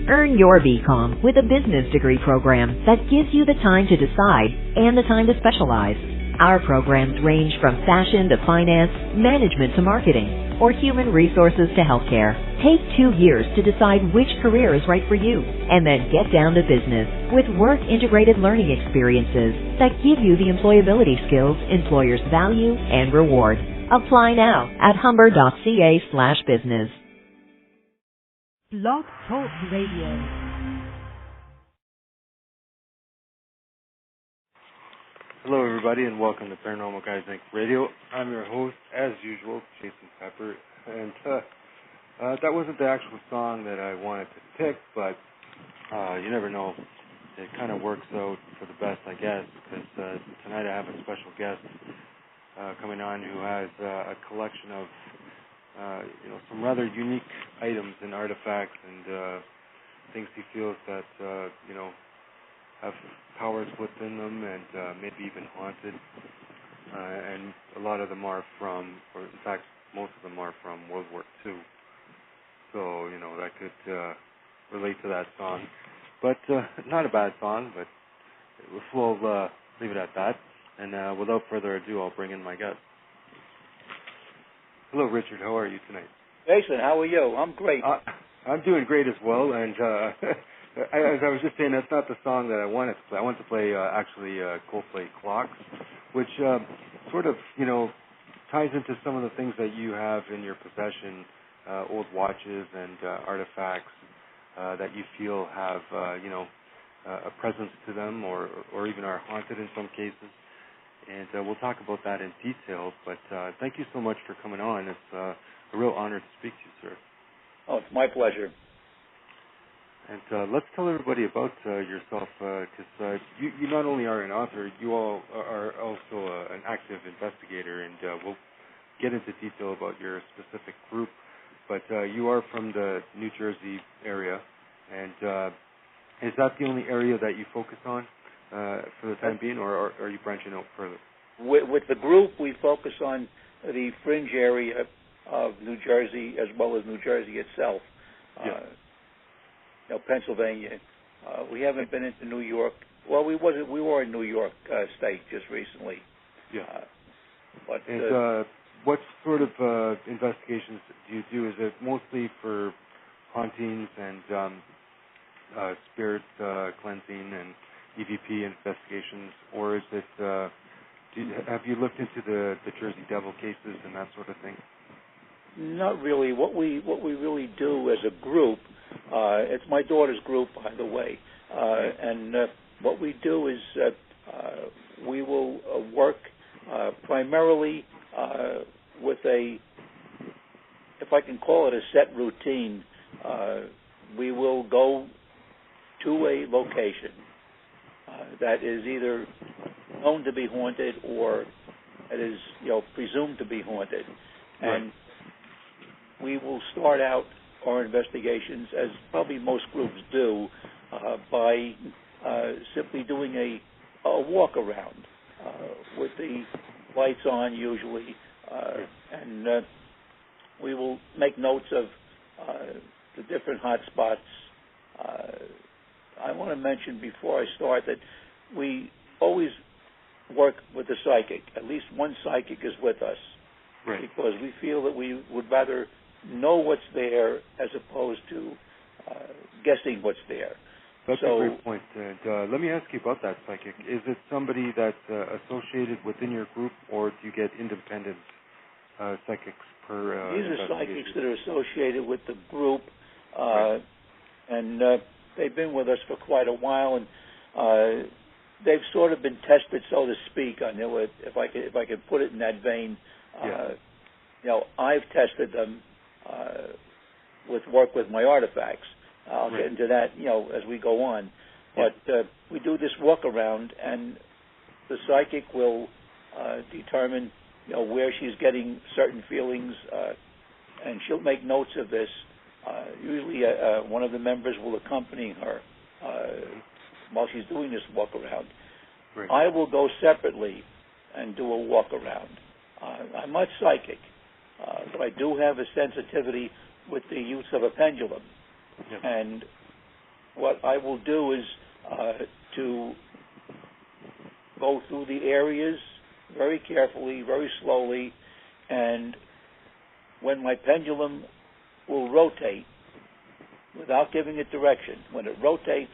Earn your BCom with a business degree program that gives you the time to decide and the time to specialize. Our programs range from fashion to finance, management to marketing, or human resources to healthcare. Take 2 years to decide which career is right for you, and then get down to business with work-integrated learning experiences that give you the employability skills employers value and reward. Apply now at humber.ca/business. Blog Talk Radio. Hello, everybody, and welcome to Paranormal Guys Inc. Radio. I'm your host, as usual, Jason Pepper, and that wasn't the actual song that I wanted to pick, but you never know. It kind of works out for the best, I guess, because tonight I have a special guest coming on who has a collection of some rather unique items and artifacts and things he feels that have powers within them and maybe even haunted. And a lot of them are from, or in fact, most of them are from World War II. So, that could relate to that song. But not a bad song, but we'll leave it at that. And without further ado, I'll bring in my guest. Hello, Richard. How are you tonight? Jason, how are you? I'm great. I'm doing great as well. And as I was just saying, that's not the song that I wanted to play. I want to play actually Coldplay Clocks, which sort of ties into some of the things that you have in your possession, old watches and artifacts that you feel have a presence to them, or even are haunted in some cases. And we'll talk about that in detail. But thank you so much for coming on. It's a real honor to speak to you, sir. Oh, it's my pleasure. And let's tell everybody about yourself, because you not only are an author, you all are also an active investigator, and we'll get into detail about your specific group. But you are from the New Jersey area, and is that the only area that you focus on for the time being, or are you branching out further? With the group, we focus on the fringe area of New Jersey as well as New Jersey itself. Pennsylvania. We haven't been into New York. Well, we were in New York State just recently. Yeah. But what sort of investigations do you do? Is it mostly for hauntings and spirit cleansing and EVP investigations, or is it? Have you looked into the Jersey Devil cases and that sort of thing? Not really. What we really do as a group, it's my daughter's group, by the way, and what we do is we will work primarily with a, if I can call it a set routine. We will go to a location that is either known to be haunted or that is presumed to be haunted, and we will start out our investigations, as probably most groups do, by simply doing a walk around with the lights on usually, and we will make notes of the different hot spots. I want to mention before I start that we always work with the psychic. At least one psychic is with us, because we feel that we would rather know what's there as opposed to guessing what's there. That's a great point. And let me ask you about that psychic. Is it somebody that's associated within your group, or do you get independent psychics per These are psychics that are associated with the group, and they've been with us for quite a while, and they've sort of been tested, so to speak. I know it, if I could put it in that vein. I've tested them with work with my artifacts. I'll get into that, as we go on. But we do this walk around, and the psychic will determine, where she's getting certain feelings, and she'll make notes of this. Usually, one of the members will accompany her while she's doing this walk around. I will go separately and do a walk around. I'm not psychic, but I do have a sensitivity with the use of a pendulum. And what I will do is to go through the areas very carefully, very slowly, and when my pendulum will rotate without giving it direction, when it rotates,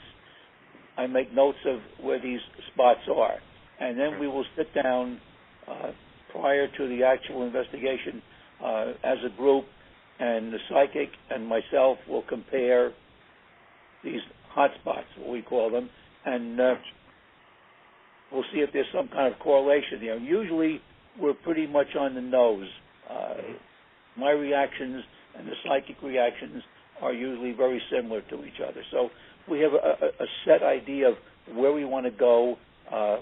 I make notes of where these spots are. And then we will sit down prior to the actual investigation as a group, and the psychic and myself will compare these hot spots, what we call them, and we'll see if there's some kind of correlation there. Usually we're pretty much on the nose. My reactions and the psychic reactions are usually very similar to each other. So we have a set idea of where we want to go,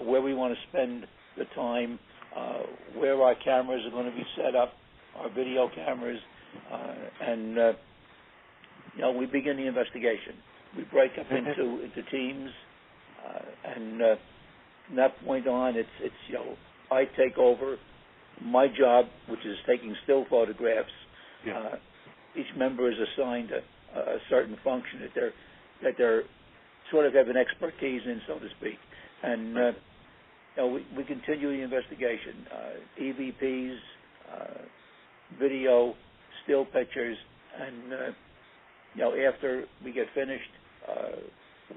where we want to spend the time, where our cameras are going to be set up, our video cameras, and we begin the investigation. We break up into teams, and from that point on, it's I take over my job, which is taking still photographs. Yeah. Each member is assigned a certain function that they're sort of have an expertise in, so to speak, and we continue the investigation. EVPs, video, still pictures, and after we get finished,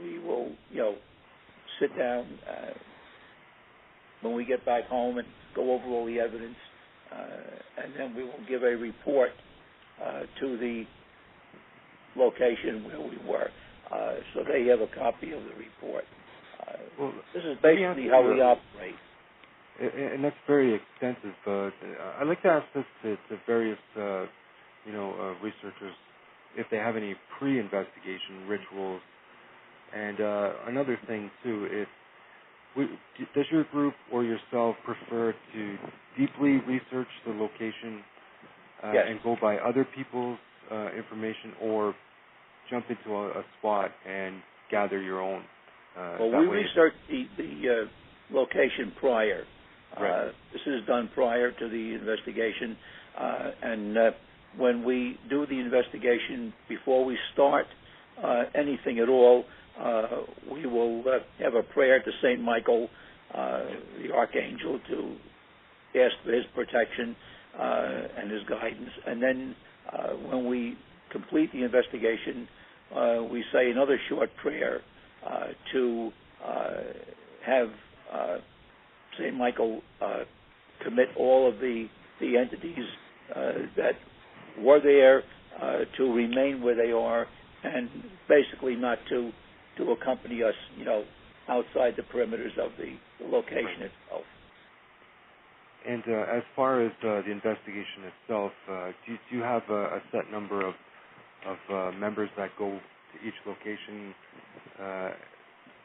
we will sit down when we get back home and go over all the evidence, and then we will give a report to the location where we were, so they have a copy of the report. This is basically how we operate. And that's very extensive. I'd like to ask this to various, researchers if they have any pre-investigation rituals. And another thing, too, does your group or yourself prefer to deeply research the location yes. and go by other people's information, or jump into a spot and gather your own? Well, we research the location prior. Right. This is done prior to the investigation, and when we do the investigation, before we start anything at all, we will have a prayer to St. Michael, the Archangel, to ask for his protection and his guidance. And then when we complete the investigation, we say another short prayer to have St. Michael commit all of the entities that were there to remain where they are, and basically not to accompany us, outside the perimeters of the location itself. And as far as the investigation itself, do you have a set number of members that go to each location?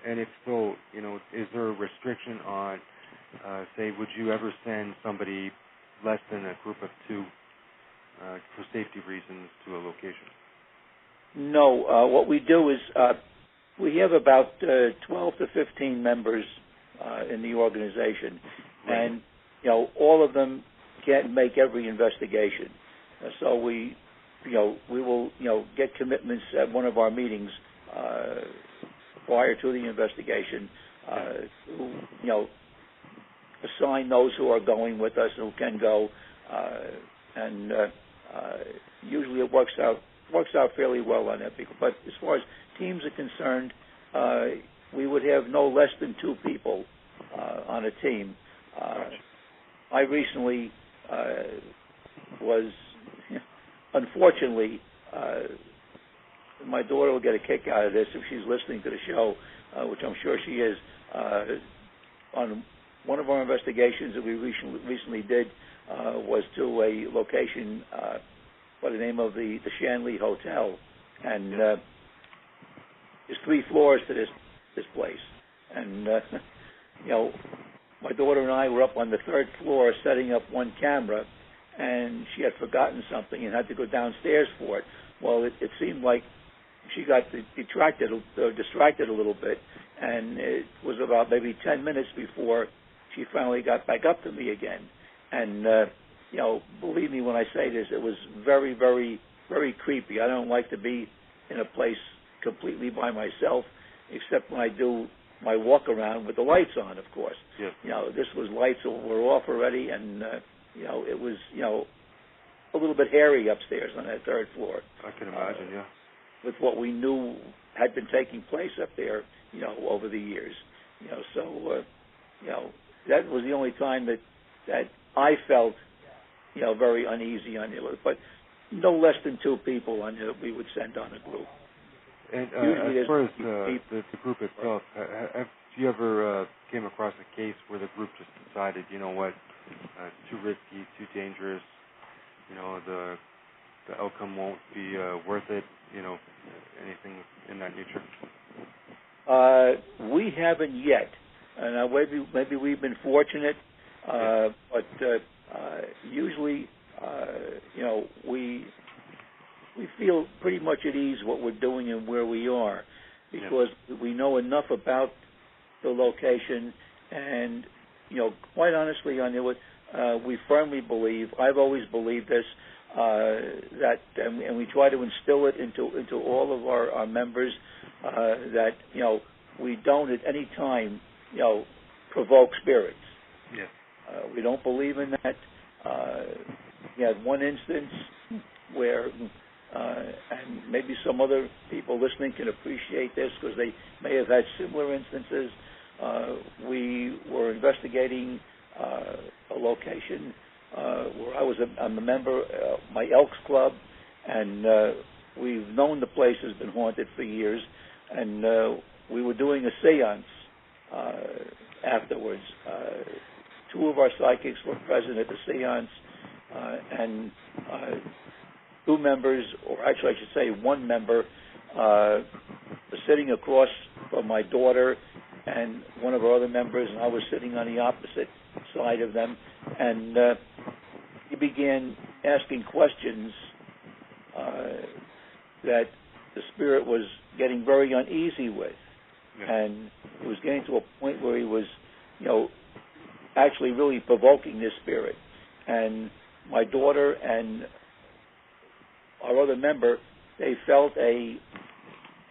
And if so, is there a restriction on, say, would you ever send somebody less than a group of two for safety reasons to a location? No. What we do is we have about 12 to 15 members in the organization, right. And all of them can't make every investigation. So we will get commitments at one of our meetings prior to the investigation to assign those who are going with us, who can go, and usually it works out fairly well on that. But as far as teams are concerned, we would have no less than 2 people on a team. I recently was, unfortunately, my daughter will get a kick out of this if she's listening to the show, which I'm sure she is. On one of our investigations that we recently did was to a location by the name of the Shanley Hotel, and there's 3 floors to this place, and my daughter and I were up on the 3rd floor setting up one camera, and she had forgotten something and had to go downstairs for it. Well, it seemed like she got distracted a little bit, and it was about maybe 10 minutes before she finally got back up to me again. And believe me when I say this, it was very, very, very creepy. I don't like to be in a place completely by myself, except when I do my walk around with the lights on, of course. Yes. This was lights were off already, and it was a little bit hairy upstairs on that third floor. I can imagine, yeah. With what we knew had been taking place up there, over the years. So that was the only time that I felt, very uneasy on it. But no less than 2 people on it we would send on a group. And as far as the group itself, have you ever came across a case where the group just decided, you know what, it's too risky, too dangerous, the outcome won't be worth it, anything in that nature? We haven't yet, and maybe we've been fortunate, but usually, we feel pretty much at ease what we're doing and where we are, because we know enough about the location, and quite honestly, we firmly believe. I've always believed this. That and we try to instill it into all of our members that we don't at any time provoke spirits. Yes. We don't believe in that. We had one instance where, and maybe some other people listening can appreciate this because they may have had similar instances. We were investigating a location where I'm a member of my Elks Club, and we've known the place has been haunted for years, and we were doing a seance afterwards. 2 of our psychics were present at the seance, and 2 members, or actually I should say 1 member, was sitting across from my daughter and one of our other members, and I was sitting on the opposite side of them, and he began asking questions that the spirit was getting very uneasy with, and it was getting to a point where he was, actually really provoking this spirit, and my daughter and our other member, they felt an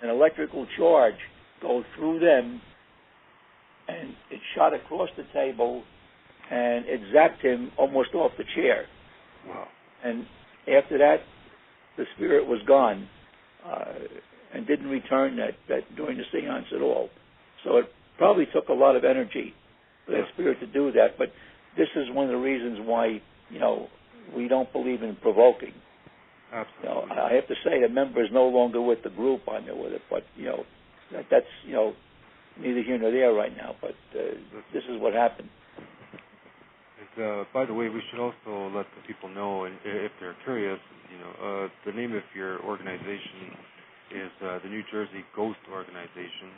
electrical charge go through them, and it shot across the table, and it zapped him almost off the chair. Wow. And after that, the spirit was gone and didn't return that during the seance at all. So it probably took a lot of energy for that spirit to do that, but this is one of the reasons why, we don't believe in provoking. Absolutely. I have to say the member is no longer with the group on there with it, but, that's, neither here nor there right now, but this is what happened. And, by the way, we should also let the people know, and if they're curious, the name of your organization is the New Jersey Ghost Organization.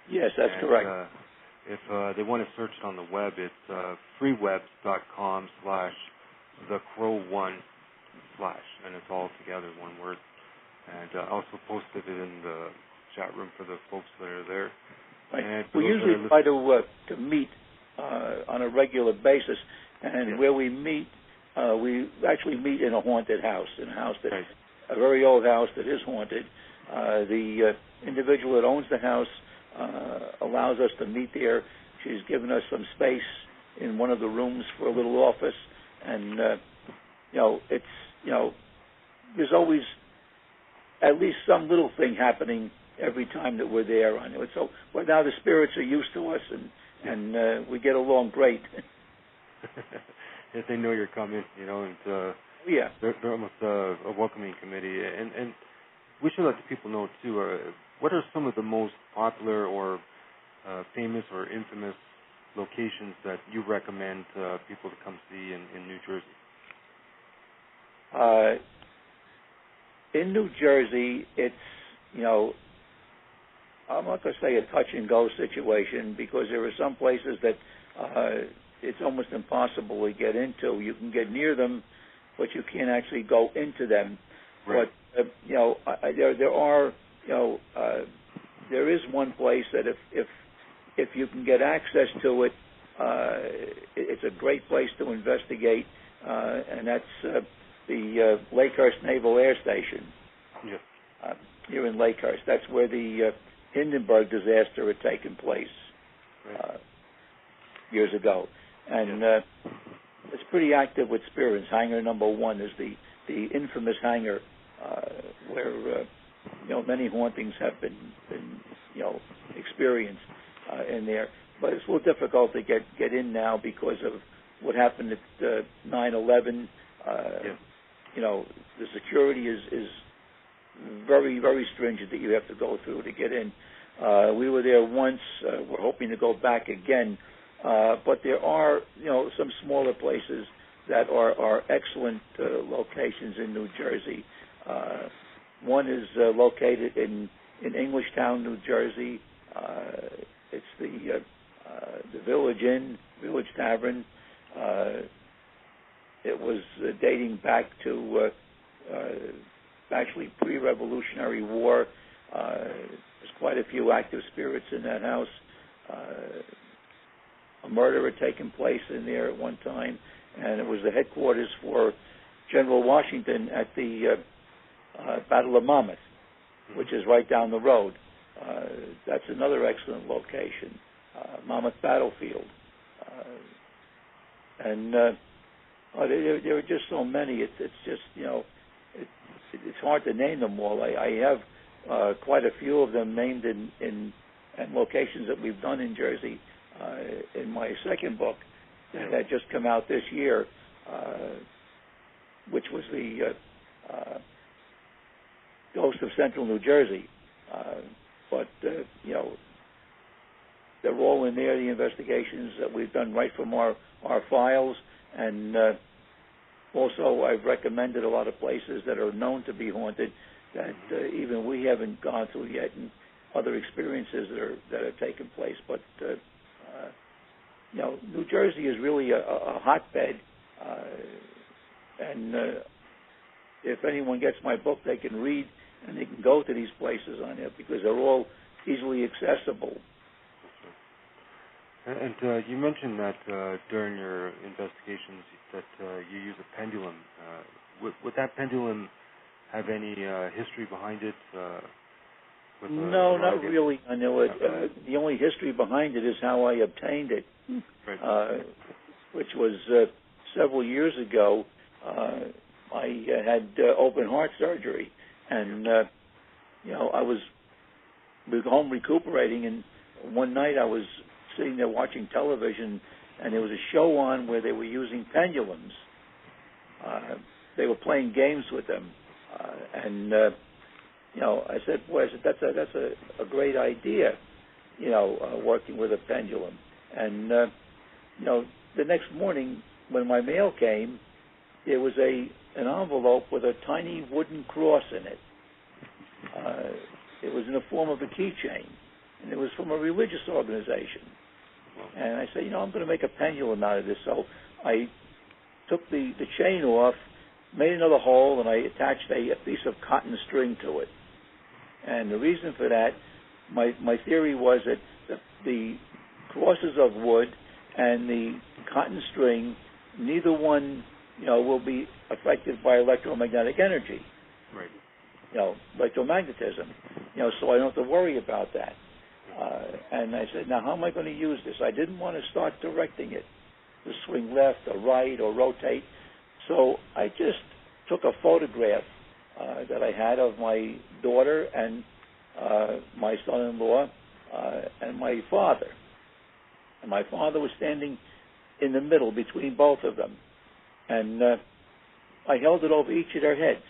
Yes, that's correct. If they want to search it on the web, it's freewebs.com/thecrow1/ and it's all together, one word. And I also posted it in the chat room for the folks that are there. Right. We usually try to meet on a regular basis, and where we meet, we actually meet in a haunted house, a very old house that is haunted. The individual that owns the house allows us to meet there. She's given us some space in one of the rooms for a little office, and there's always at least some little thing happening every time that we're there on it. So now the spirits are used to us, and we get along great. If they know you're coming, and they're almost a welcoming committee. And we should let the people know too. What are some of the most popular or famous or infamous locations that you recommend people to come see in New Jersey? In New Jersey, it's, I'm not going to say a touch-and-go situation, because there are some places that it's almost impossible to get into. You can get near them, but you can't actually go into them. Right. But, there is one place that if you can get access to it, it's a great place to investigate, and that's the Lakehurst Naval Air Station. Yes. here in Lakehurst. That's where the Hindenburg disaster had taken place years ago. And it's pretty active with spirits. Hangar number 1 is the infamous hangar where many hauntings have been experienced in there. But it's a little difficult to get in now because of what happened at 9/11. The security is very, very stringent that you have to go through to get in. We were there once. We're hoping to go back again. But there are, some smaller places that are excellent locations in New Jersey. One is located in Englishtown, New Jersey. It's the Village Inn, Village Tavern. It was dating back to actually pre-Revolutionary War. There's quite a few active spirits in that house. A murder had taken place in there at one time, and it was the headquarters for General Washington at the Battle of Monmouth, which is right down the road. That's another excellent location, Monmouth Battlefield. And there are just so many. It's just, it's hard to name them all. I have quite a few of them named in locations that we've done in Jersey. In my second book that had just come out this year, which was the Ghost of Central New Jersey. But they're all in there, the investigations that we've done right from our files. And also I've recommended a lot of places that are known to be haunted that even we haven't gone through yet, and other experiences that are taking place. But New Jersey is really a hotbed, and if anyone gets my book, they can read and they can go to these places on it because they're all easily accessible. And you mentioned that during your investigations that you use a pendulum. Would that pendulum have any history behind it? No, not really. I know it. The only history behind it is how I obtained it, which was several years ago. I had open heart surgery, and I was home recuperating. And one night I was sitting there watching television, and there was a show on where they were using pendulums. They were playing games with them, and I said, boy, that's a great idea, working with a pendulum. And, the next morning when my mail came, there was an envelope with a tiny wooden cross in it. It was in the form of a keychain, and it was from a religious organization. And I said, I'm going to make a pendulum out of this. So I took the chain off, made another hole, and I attached a piece of cotton string to it. And the reason for that, my theory was that the crosses of wood and the cotton string, neither one, will be affected by electromagnetic energy. Right. Electromagnetism. So I don't have to worry about that. And I said, now how am I going to use this? I didn't want to start directing it to swing left or right or rotate. So I just took a photograph that I had of my daughter and my son-in-law and my father. And my father was standing in the middle between both of them. And I held it over each of their heads.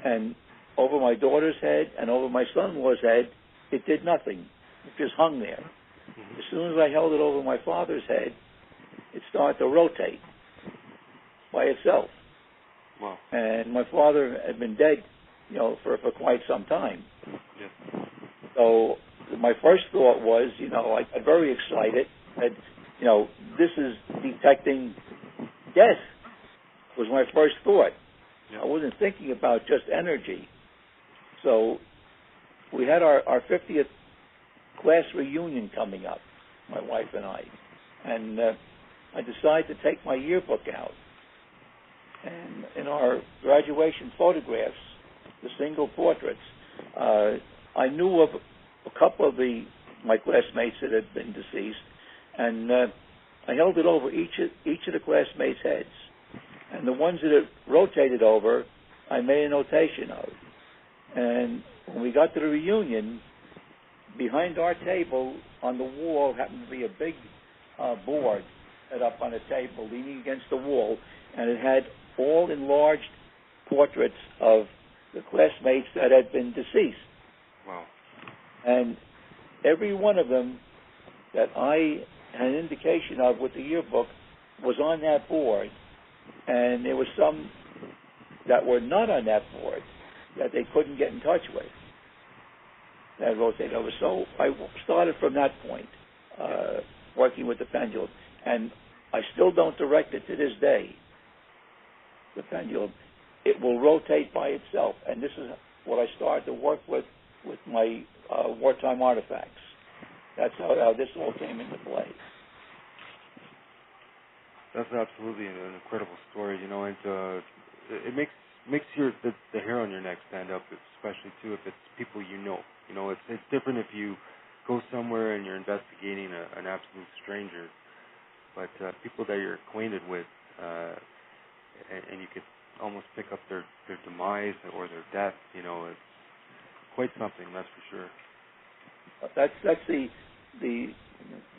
And over my daughter's head and over my son-in-law's head, it did nothing. It just hung there. As soon as I held it over my father's head, it started to rotate by itself. Wow. And my father had been dead, for quite some time. Yeah. So my first thought was, I got very excited that, this is detecting death was my first thought. Yeah. I wasn't thinking about just energy. So we had our 50th class reunion coming up, my wife and I. And I decided to take my yearbook out. And in our graduation photographs, the single portraits, I knew of a couple of my classmates that had been deceased, and I held it over each of the classmates' heads. And the ones that it rotated over, I made a notation of. And when we got to the reunion, behind our table on the wall happened to be a big board set up on a table leaning against the wall, and it had all enlarged portraits of the classmates that had been deceased. Wow. And every one of them that I had an indication of with the yearbook was on that board, and there were some that were not on that board that they couldn't get in touch with that rotated over. So I started from that point, working with the pendulum, and I still don't direct it to this day, the pendulum. It will rotate by itself, and this is what I started to work with my wartime artifacts. That's how this all came into play. That's absolutely an incredible story, you know, and it makes the hair on your neck stand up, especially too if it's people you know. You know, it's different if you go somewhere and you're investigating an absolute stranger, but people that you're acquainted with, and you could almost pick up their demise or their death. You know, it's quite something, that's for sure. That's the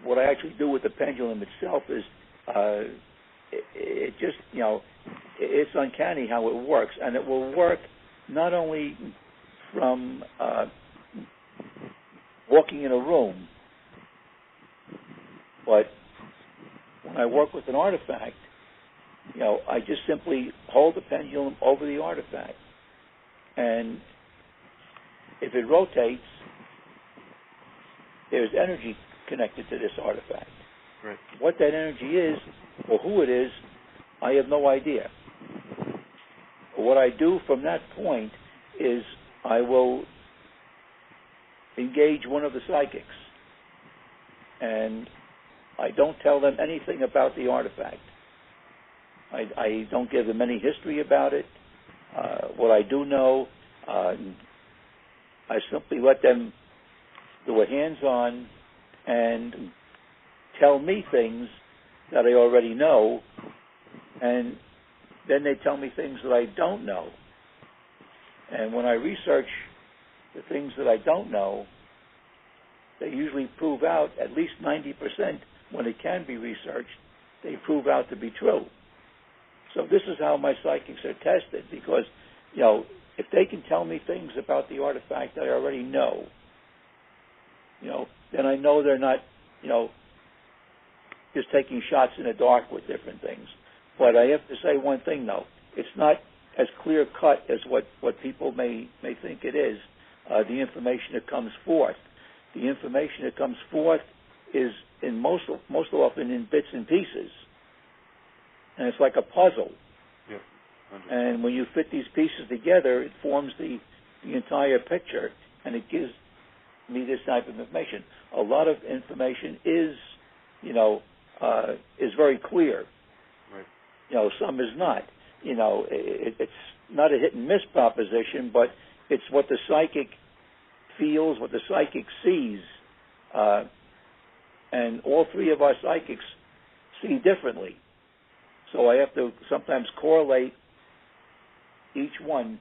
what I actually do with the pendulum itself is it just, you know, it's uncanny how it works, and it will work not only from walking in a room, but when I work with an artifact, you know, I just simply hold the pendulum over the artifact, and if it rotates, there's energy connected to this artifact. Right. What that energy is, or who it is, I have no idea. But what I do from that point is I will engage one of the psychics, and I don't tell them anything about the artifact. I don't give them any history about it. What I do know, I simply let them do a hands-on and tell me things that I already know, and then they tell me things that I don't know. And when I research the things that I don't know, they usually prove out, at least 90% when it can be researched, they prove out to be true. So this is how my psychics are tested, because, you know, if they can tell me things about the artifact that I already know, you know, then I know they're not, you know, just taking shots in the dark with different things. But I have to say one thing, though. It's not as clear-cut as what people may think it is, the information that comes forth. The information that comes forth is most often in bits and pieces. And it's like a puzzle. Yeah, and when you fit these pieces together, it forms the entire picture, and it gives me this type of information. A lot of information is, you know, is very clear. Right. You know, some is not. You know, it's not a hit and miss proposition, but it's what the psychic feels, what the psychic sees, and all three of our psychics see differently. So I have to sometimes correlate each one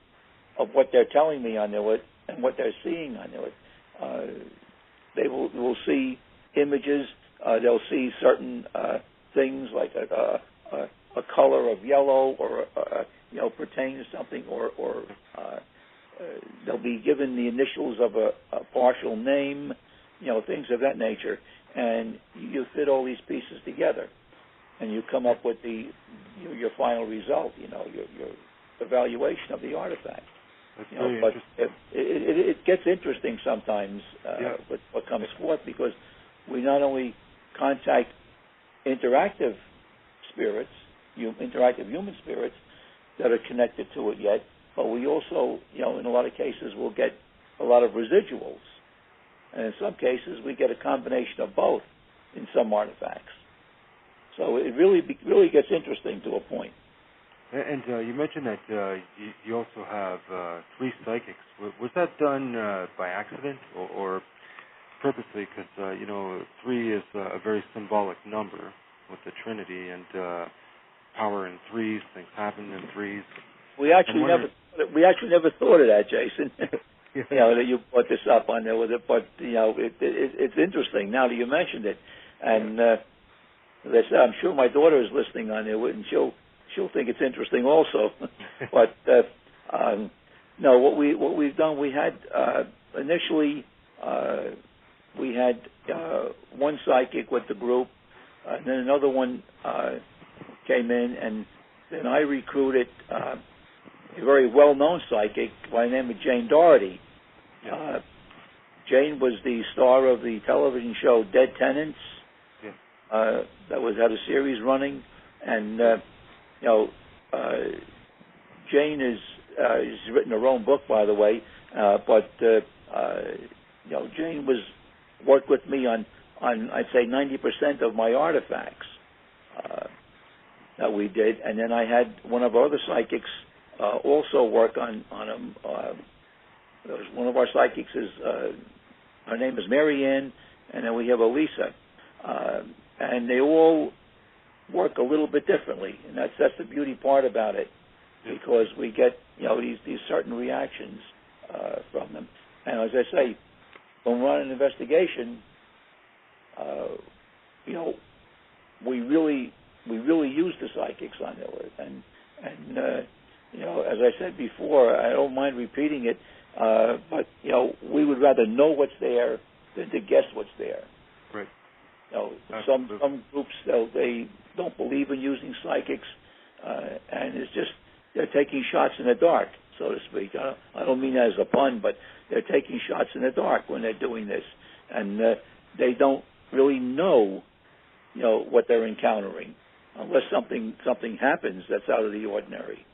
of what they're telling me on it and what they're seeing on it. They will see images. They'll see certain things like a color of yellow, or you know, pertaining to something, or they'll be given the initials of a partial name, you know, things of that nature, and you fit all these pieces together, and you come up with your final result. You know, your evaluation of the artifact. That's you know, very but interesting. It gets interesting sometimes with what comes forth, because we not only contact interactive spirits, interactive human spirits that are connected to it yet, but we also, you know, in a lot of cases, will get a lot of residuals. And in some cases, we get a combination of both in some artifacts. So it really gets interesting to a point. And you mentioned that you also have 3 psychics. Was that done by accident or purposely? Because 3 is a very symbolic number with the Trinity, and power in 3s, things happen in 3s. We actually never thought of that, Jason. Yeah. That you brought this up on there with it, but it's interesting now that you mentioned it, and as I said, I'm sure my daughter is listening on there, and she'll think it's interesting also. But no, what we've done, we had initially we had one psychic with the group, and then another one came in, and then I recruited a very well-known psychic by the name of Jane Doherty. Yeah. Jane was the star of the television show Dead Tenants. Yeah. That had a series running, and Jane she's written her own book, by the way, but Jane worked with me on I'd say 90% of my artifacts that we did, and then I had one of our other psychics also work on them. One of our psychics is her name is Myriad, and then we have Elisa, and they all work a little bit differently, and that's the beauty part about it, because we get these certain reactions from them. And as I say, when we're on an investigation, we really use the psychics on there, and as I said before, I don't mind repeating it, but we would rather know what's there than to guess what's there. Right. Some groups they don't believe in using psychics, and it's just they're taking shots in the dark, so to speak. I don't mean that as a pun, but they're taking shots in the dark when they're doing this, and they don't really know, what they're encountering, unless something happens that's out of the ordinary.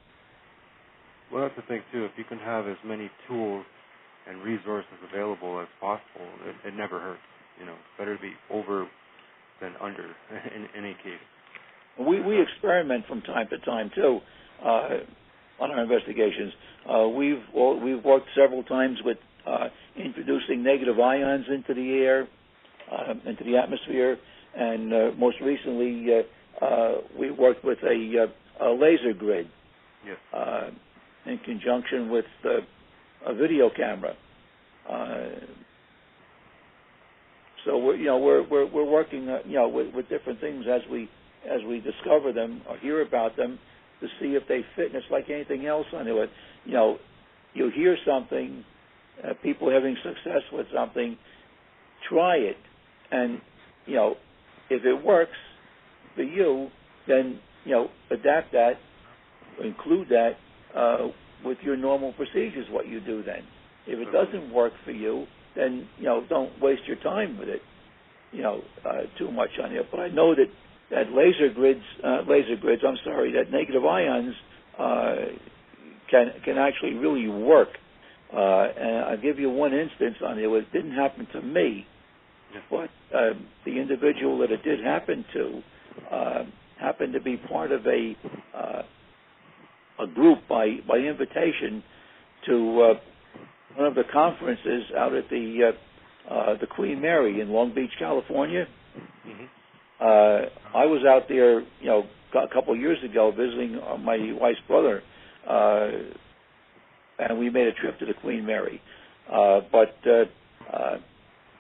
Well, that's the thing too. If you can have as many tools and resources available as possible, it never hurts. It's better to be over than under in any case. We experiment from time to time too on our investigations. We've worked several times with introducing negative ions into the air, into the atmosphere, and most recently we worked with a laser grid. Yes. In conjunction with a video camera. So we're working with different things as we discover them or hear about them to see if they fit. And it's like anything else on it. You hear something, people having success with something, try it, and if it works for you, then adapt that, include that with your normal procedures. What you do then. If it doesn't work for you, then don't waste your time with it. Too much on it. But I know that that that negative ions can actually really work. And I'll give you one instance on it. It didn't happen to me, but the individual that it did happen to happened to be part of a group by invitation to one of the conferences out at the Queen Mary in Long Beach, California. Mm-hmm. I was out there, a couple of years ago visiting my wife's brother, and we made a trip to the Queen Mary. But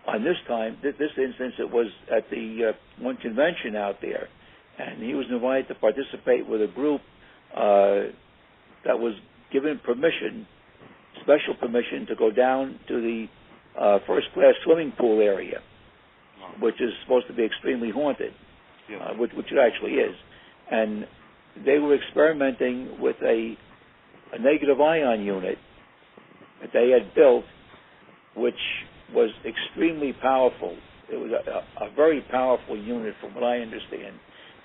on this time, this instance, it was at the one convention out there, and he was invited to participate with a group that was given special permission to go down to the first-class swimming pool area, which is supposed to be extremely haunted, which it actually is. And they were experimenting with a negative ion unit that they had built, which was extremely powerful. It was a very powerful unit from what I understand.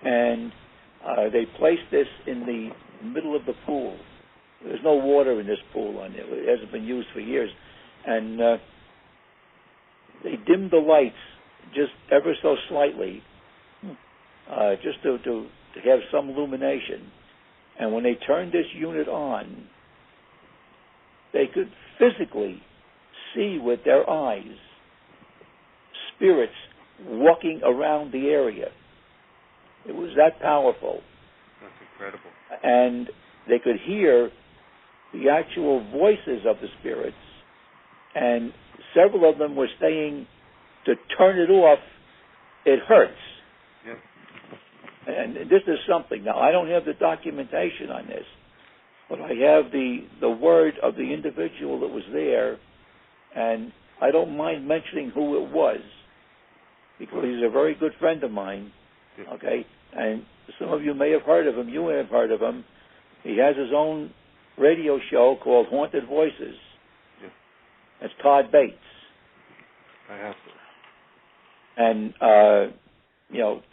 And they placed this in the middle of the pool. There's no water in this pool on it. It hasn't been used for years. And they dimmed the lights just ever so slightly, just to have some illumination. And when they turned this unit on, they could physically see with their eyes spirits walking around the area. It was that powerful. That's incredible. And they could hear the actual voices of the spirits, and several of them were saying to turn it off, it hurts. Yep. And this is something. Now, I don't have the documentation on this, but I have the word of the individual that was there, and I don't mind mentioning who it was, because he's a very good friend of mine, okay? And some of you may have heard of him. You may have heard of him. He has his own radio show called Haunted Voices. Yeah. It's Todd Bates. I have to. And,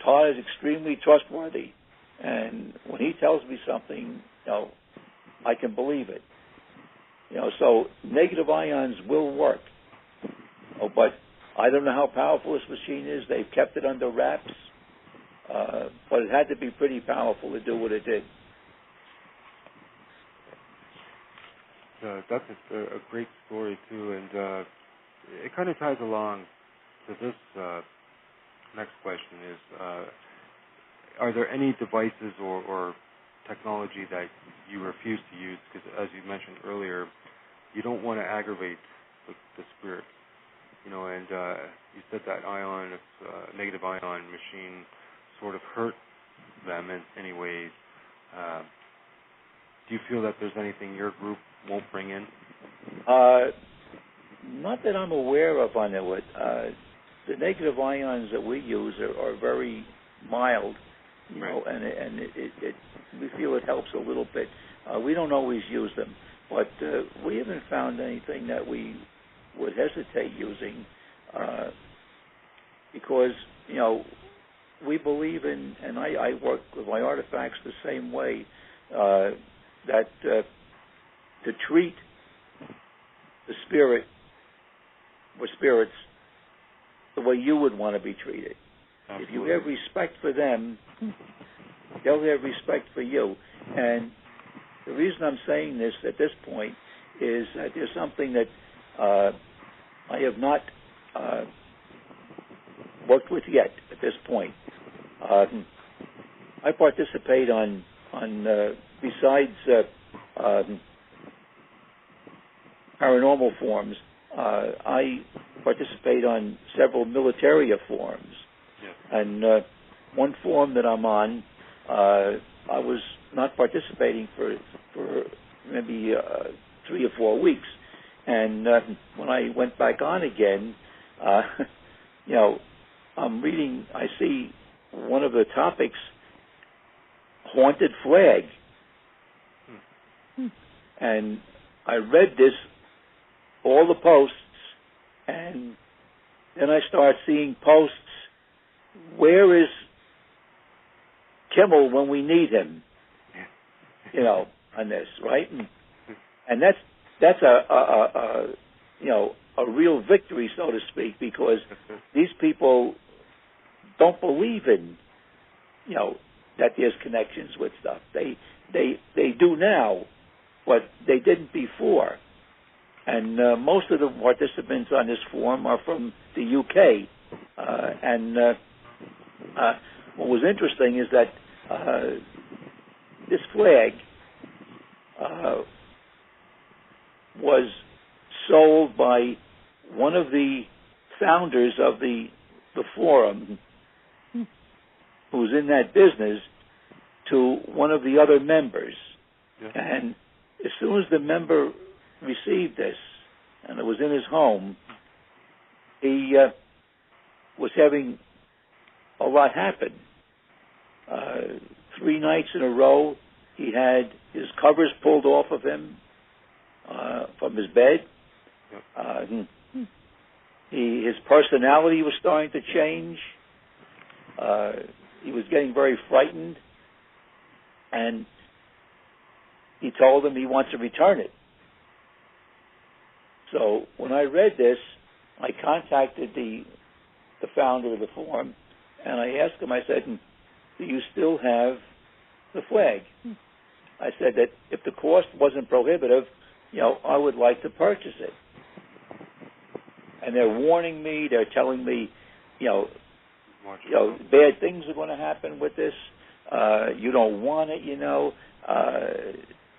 Todd is extremely trustworthy. And when he tells me something, I can believe it. So negative ions will work. But I don't know how powerful this machine is. They've kept it under wraps. But it had to be pretty powerful to do what it did. That's a great story, too. And it kind of ties along to this next question is, are there any devices or technology that you refuse to use? Because as you mentioned earlier, you don't want to aggravate the spirit. And you said that negative ion machine sort of hurt them in any ways. Do you feel that there's anything your group won't bring in? Not that I'm aware of on it. The negative ions that we use are very mild, and we feel it helps a little bit. We don't always use them, but we haven't found anything that we would hesitate using, because we believe in, and I work with my artifacts the same way, that to treat the spirit or spirits the way you would want to be treated. Absolutely. If you have respect for them, they'll have respect for you. And the reason I'm saying this at this point is that there's something that I have not worked with yet at this point. I participate on besides paranormal forms, I participate on several militaria forms. Yeah. And one form that I'm on, I was not participating for maybe 3 or 4 weeks. And when I went back on again, I'm reading, I see one of the topics, haunted flag. And I read this, all the posts, and then I start seeing posts, where is Kimmel when we need him? On this, right? And that's a real victory, so to speak, because these people don't believe in, that there's connections with stuff. They do now, but they didn't before. And most of the participants on this forum are from the UK. And what was interesting is that this flag was sold by one of the founders of the forum, who's in that business, to one of the other members. Yeah. And as soon as the member received this, and it was in his home, he was having a lot happen. 3 nights in a row, he had his covers pulled off of him from his bed. His personality was starting to change. He was getting very frightened, and he told him he wants to return it. So when I read this, I contacted the founder of the forum, and I asked him, I said, do you still have the flag? I said that if the cost wasn't prohibitive, I would like to purchase it. And they're warning me. They're telling me, bad things are going to happen with this. You don't want it,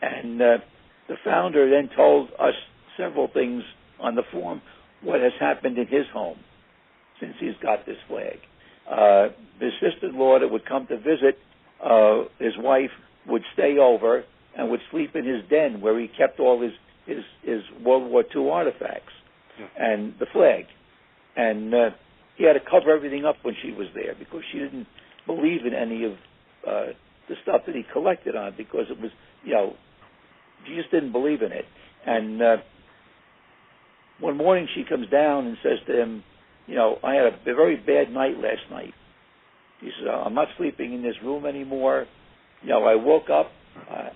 And the founder then told us several things on the form, what has happened in his home since he's got this flag. His sister-in-law that would come to visit, his wife would stay over and would sleep in his den where he kept all his World War II artifacts and the flag. And he had to cover everything up when she was there because she didn't believe in any of the stuff that he collected on because it was, she just didn't believe in it. And one morning she comes down and says to him, I had a very bad night last night. He says, I'm not sleeping in this room anymore. I woke up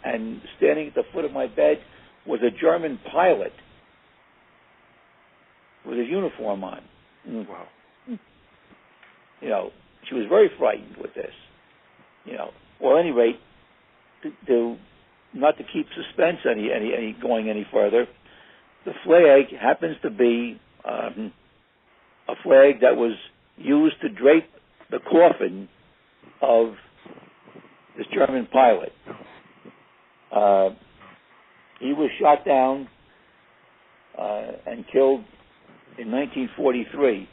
and standing at the foot of my bed was a German pilot with his uniform on. Wow. She was very frightened with this. Well, at any rate, to not to keep suspense going any further, the flag happens to be a flag that was used to drape the coffin of this German pilot. He was shot down and killed in 1943,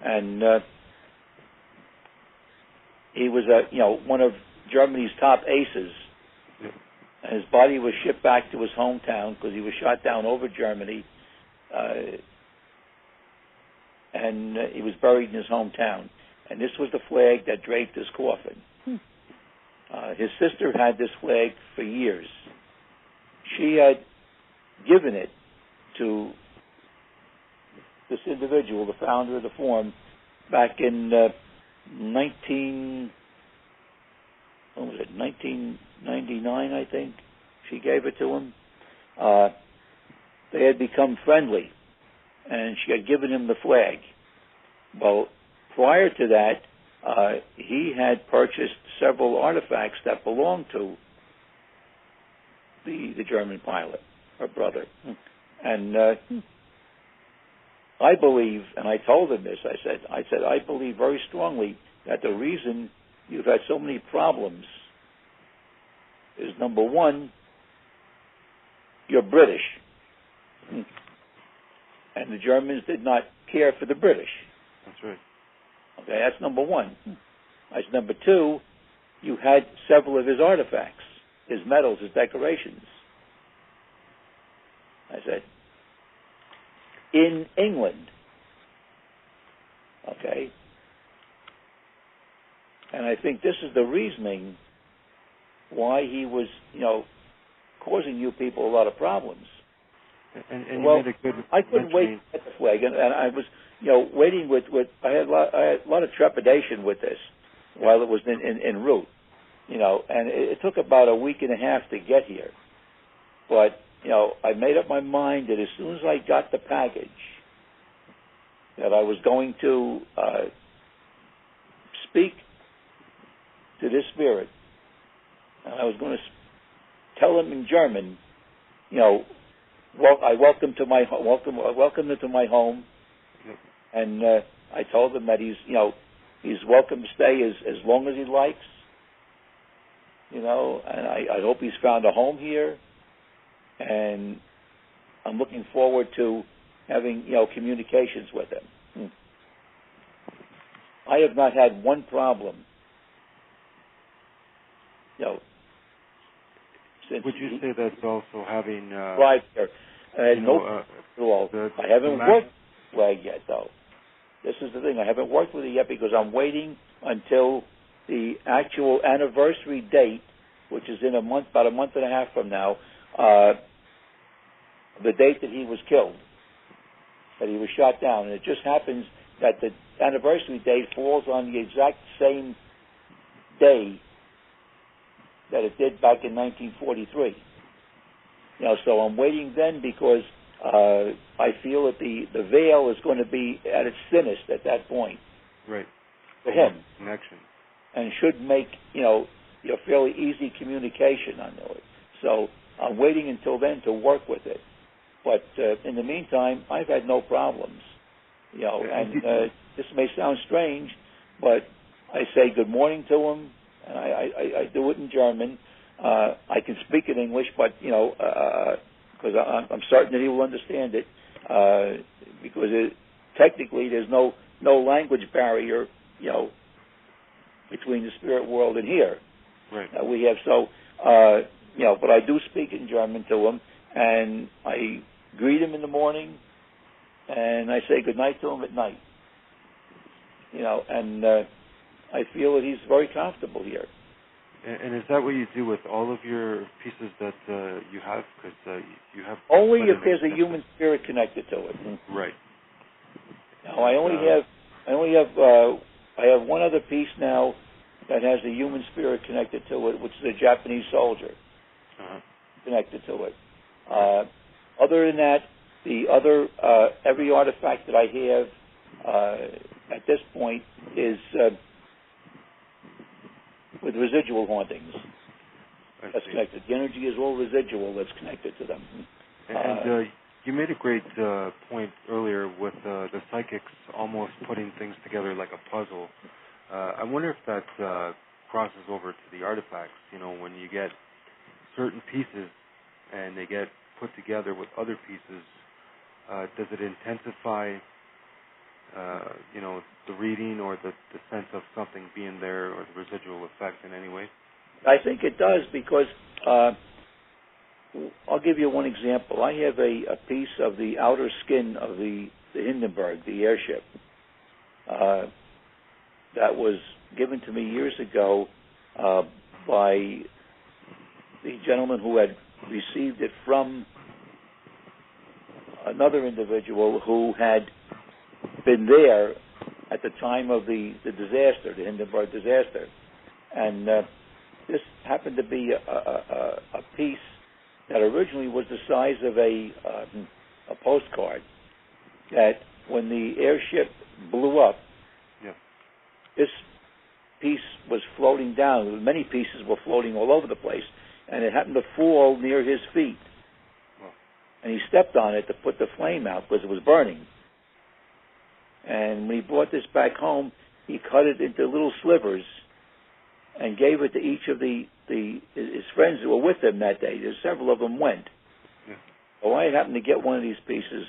and he was one of Germany's top aces. And his body was shipped back to his hometown because he was shot down over Germany, and he was buried in his hometown. And this was the flag that draped his coffin. His sister had this flag for years. She had given it to this individual, the founder of the forum, back in 1999, I think. She gave it to him. They had become friendly, and she had given him the flag. Well, prior to that, he had purchased several artifacts that belonged to the German pilot, her brother. And I believe, and I told him this, I said, I believe very strongly that the reason you've had so many problems is, number one, you're British. And the Germans did not care for the British. That's right. Okay, that's number one. That's number two, you had several of his artifacts, his medals, his decorations. I said, in England. Okay? And I think this is the reasoning why he was, causing you people a lot of problems. And well, you made a good I couldn't wait to get the flag, and I was, waiting with I had a lot of trepidation with this while it was en route, and it took about a week and a half to get here. But, I made up my mind that as soon as I got the package, that I was going to speak to this spirit, and I was going to tell him in German, I welcome him to my home, and I told him that he's welcome to stay as long as he likes, and I hope he's found a home here, and I'm looking forward to having communications with him. I have not had one problem. Since would you say that's also having right there? No, at all. I haven't worked with the flag yet, though. This is the thing. I haven't worked with it yet because I'm waiting until the actual anniversary date, which is in about a month and a half from now, the date that he was killed, that he was shot down. And it just happens that the anniversary date falls on the exact same day that it did back in 1943. So I'm waiting then because I feel that the veil is going to be at its thinnest at that point. Right. For him. Connection. And should make, fairly easy communication on it. So I'm waiting until then to work with it. But in the meantime, I've had no problems. And this may sound strange, but I say good morning to him, and I do it in German. I can speak in English, but because I'm certain that he will understand it, because technically there's no language barrier, between the spirit world and here. Right. We have but I do speak in German to him, and I greet him in the morning, and I say good night to him at night. And I feel that he's very comfortable here. And is that what you do with all of your pieces that you have? Because you have only if there's a human spirit connected to it. Right. Now I have one other piece now that has a human spirit connected to it, which is a Japanese soldier connected to it. Other than that, the other every artifact that I have at this point is with residual hauntings. That's connected. The energy is all residual that's connected to them. And you made a great point earlier with the psychics almost putting things together like a puzzle. I wonder if that crosses over to the artifacts. When you get certain pieces and they get put together with other pieces, does it intensify the reading or the sense of something being there or the residual effect in any way? I think it does, because I'll give you one example. I have a piece of the outer skin of the Hindenburg, the airship, that was given to me years ago by the gentleman who had received it from another individual who had been there at the time of the disaster, the Hindenburg disaster. And this happened to be a piece that originally was the size of a postcard, that when the airship blew up, this piece was floating down. Many pieces were floating all over the place, and it happened to fall near his feet. And he stepped on it to put the flame out because it was burning. And when he brought this back home, he cut it into little slivers and gave it to each of his friends who were with him that day. There's several of them went. So I happened to get one of these pieces.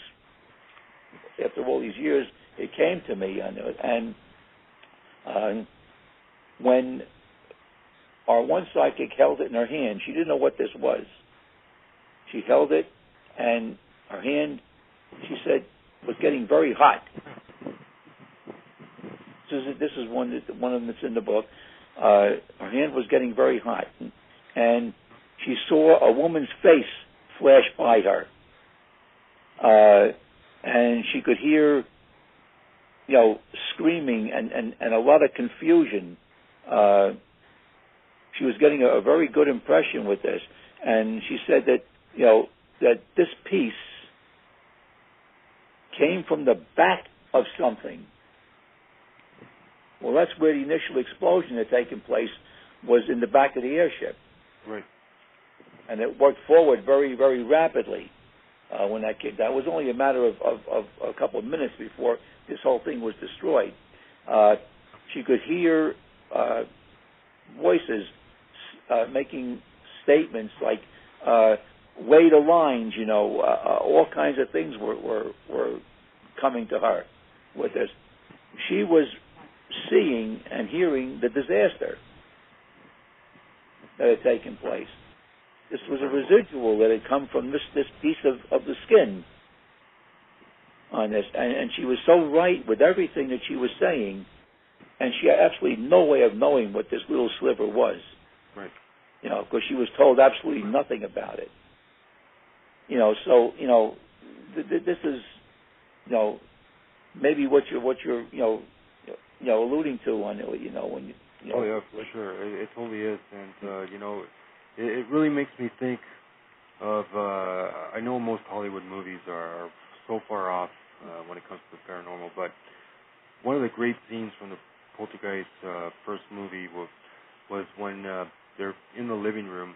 After all these years, it came to me. And when our one psychic held it in her hand, she didn't know what this was. She held it, and her hand, she said, was getting very hot. This is one of them that's in the book. Her hand was getting very hot, and she saw a woman's face flash by her, and she could hear, screaming and a lot of confusion. She was getting a very good impression with this, and she said that that this piece came from the back of something. Well, that's where the initial explosion had taken place, was in the back of the airship. Right. And it worked forward very, very rapidly when that came. That was only a matter of a couple of minutes before this whole thing was destroyed. She could hear voices making statements like, "Wait the lines," all kinds of things were coming to her with this. She was seeing and hearing the disaster that had taken place. This was a residual that had come from this piece of the skin on this, and she was so right with everything that she was saying, and she had absolutely no way of knowing what this little sliver was. Right. Because she was told absolutely nothing about it. So this is, maybe what you're alluding to on it, when you. Oh yeah, for sure. It totally is, and it really makes me think of. I know most Hollywood movies are so far off when it comes to the paranormal, but one of the great scenes from the Poltergeist first movie was when they're in the living room,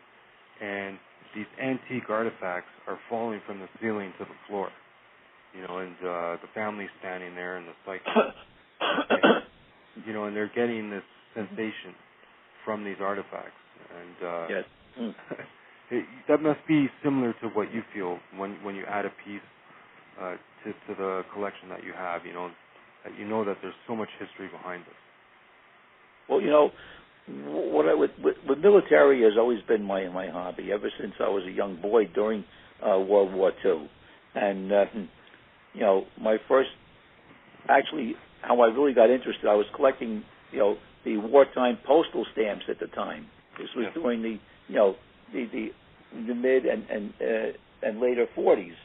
and these antique artifacts are falling from the ceiling to the floor. And the family's standing there, and the psychic, and they're getting this sensation from these artifacts. And yes. That must be similar to what you feel when you add a piece to the collection that you have. That there's so much history behind this. Well, with military has always been my hobby ever since I was a young boy during World War II, and my first, actually, how I really got interested, I was collecting the wartime postal stamps at the time. This was during the mid and later 40s.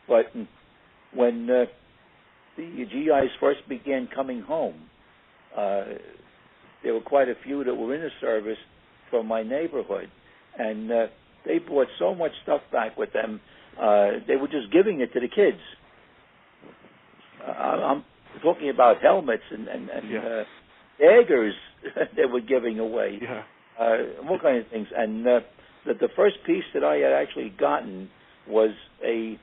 But when the GIs first began coming home, there were quite a few that were in the service from my neighborhood, and they brought so much stuff back with them, they were just giving it to the kids. I'm talking about helmets and daggers they were giving away, all kinds of things. And the first piece that I had actually gotten was a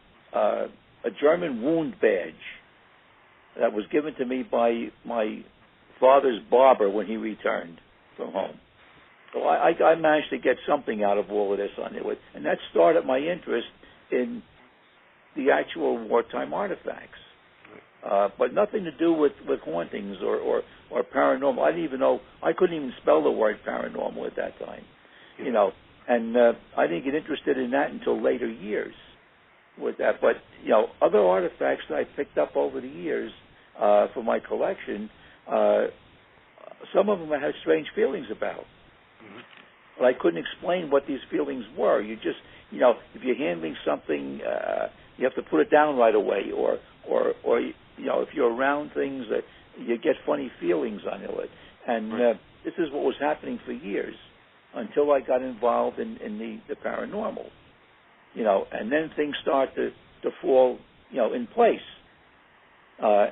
German wound badge that was given to me by my father's barber when he returned from home. So I managed to get something out of all of this on it, and that started my interest in the actual wartime artifacts. But nothing to do with hauntings or paranormal. I couldn't even spell the word paranormal at that time, and I didn't get interested in that until later years with that. But, other artifacts that I picked up over the years for my collection, some of them I had strange feelings about. Mm-hmm. But I couldn't explain what these feelings were. You just, if you're handling something, you have to put it down right away, or if you're around things, you get funny feelings on it. And this is what was happening for years until I got involved in the paranormal. And then things start to fall, in place. I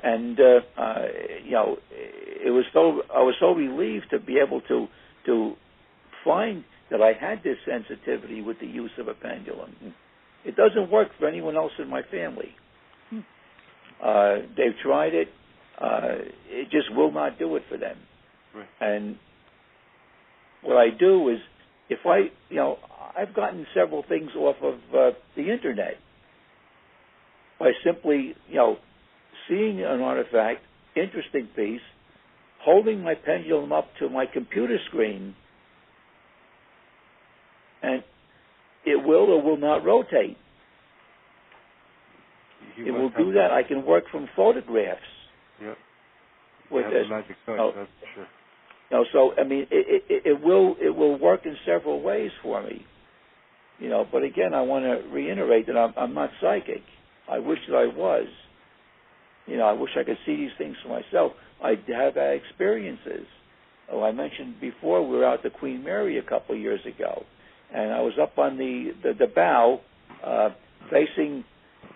was so relieved to be able to find that I had this sensitivity with the use of a pendulum. It doesn't work for anyone else in my family. They've tried it. It just will not do it for them. Right. And what I do is, I've gotten several things off of the internet by simply, seeing an artifact, interesting piece, holding my pendulum up to my computer screen, and it will or will not rotate. It will do that. I can work from photographs. Yep. With this. Magic touch, that's for sure. So it will work in several ways for me. But again, I want to reiterate that I'm not psychic. I wish that I was. I wish I could see these things for myself. I have had experiences. I mentioned before we were out to Queen Mary a couple of years ago, and I was up on the bow, facing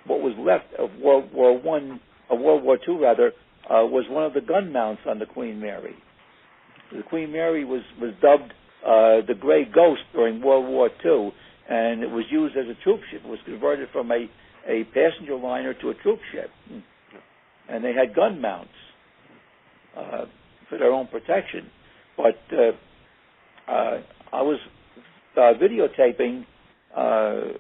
what was left of World War II was one of the gun mounts on the Queen Mary. The Queen Mary was dubbed the Gray Ghost during World War II, and it was used as a troop ship. It was converted from a passenger liner to a troop ship. And they had gun mounts for their own protection. But I was videotaping,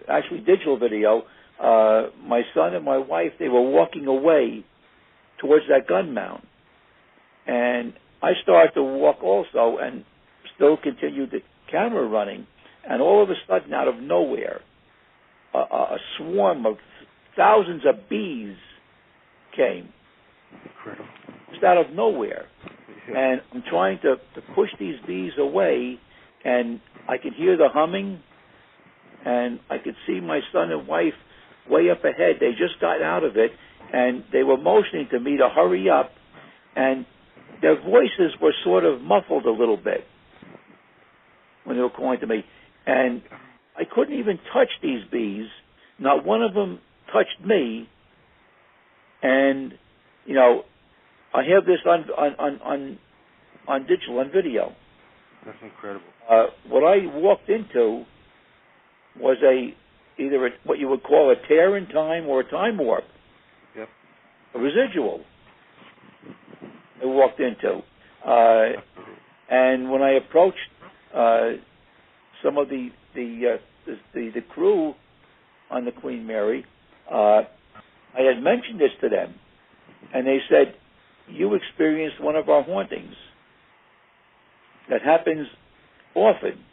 actually digital video. My son and my wife, they were walking away towards that gun mount. And I started to walk also and still continued the camera running. And all of a sudden, out of nowhere, a swarm of thousands of bees came. Incredible. Just out of nowhere. Yeah. And I'm trying to push these bees away, and I could hear the humming, and I could see my son and wife way up ahead. They just got out of it, and they were motioning to me to hurry up, and their voices were sort of muffled a little bit when they were calling to me. And I couldn't even touch these bees. Not one of them touched me. And, I have this on digital, on video. That's incredible. What I walked into was either what you would call a tear in time or a time warp. Yep. A residual. I walked into, and when I approached some of the crew on the Queen Mary, I had mentioned this to them, and they said, "You experienced one of our hauntings. That happens often.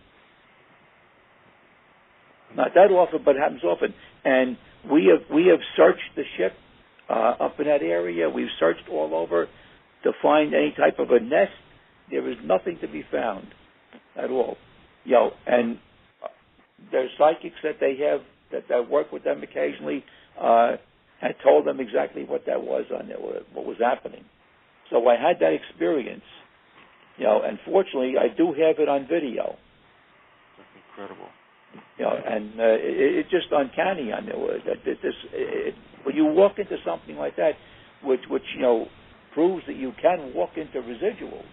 Not that often, but it happens often. And we have searched the ship up in that area. We've searched all over to find any type of a nest. There is nothing to be found at all. And there's psychics that they have that work with them occasionally had told them exactly what that was on there, what was happening. So I had that experience. And fortunately, I do have it on video. That's incredible. And it's just uncanny on there. When you walk into something like that, which proves that you can walk into residuals.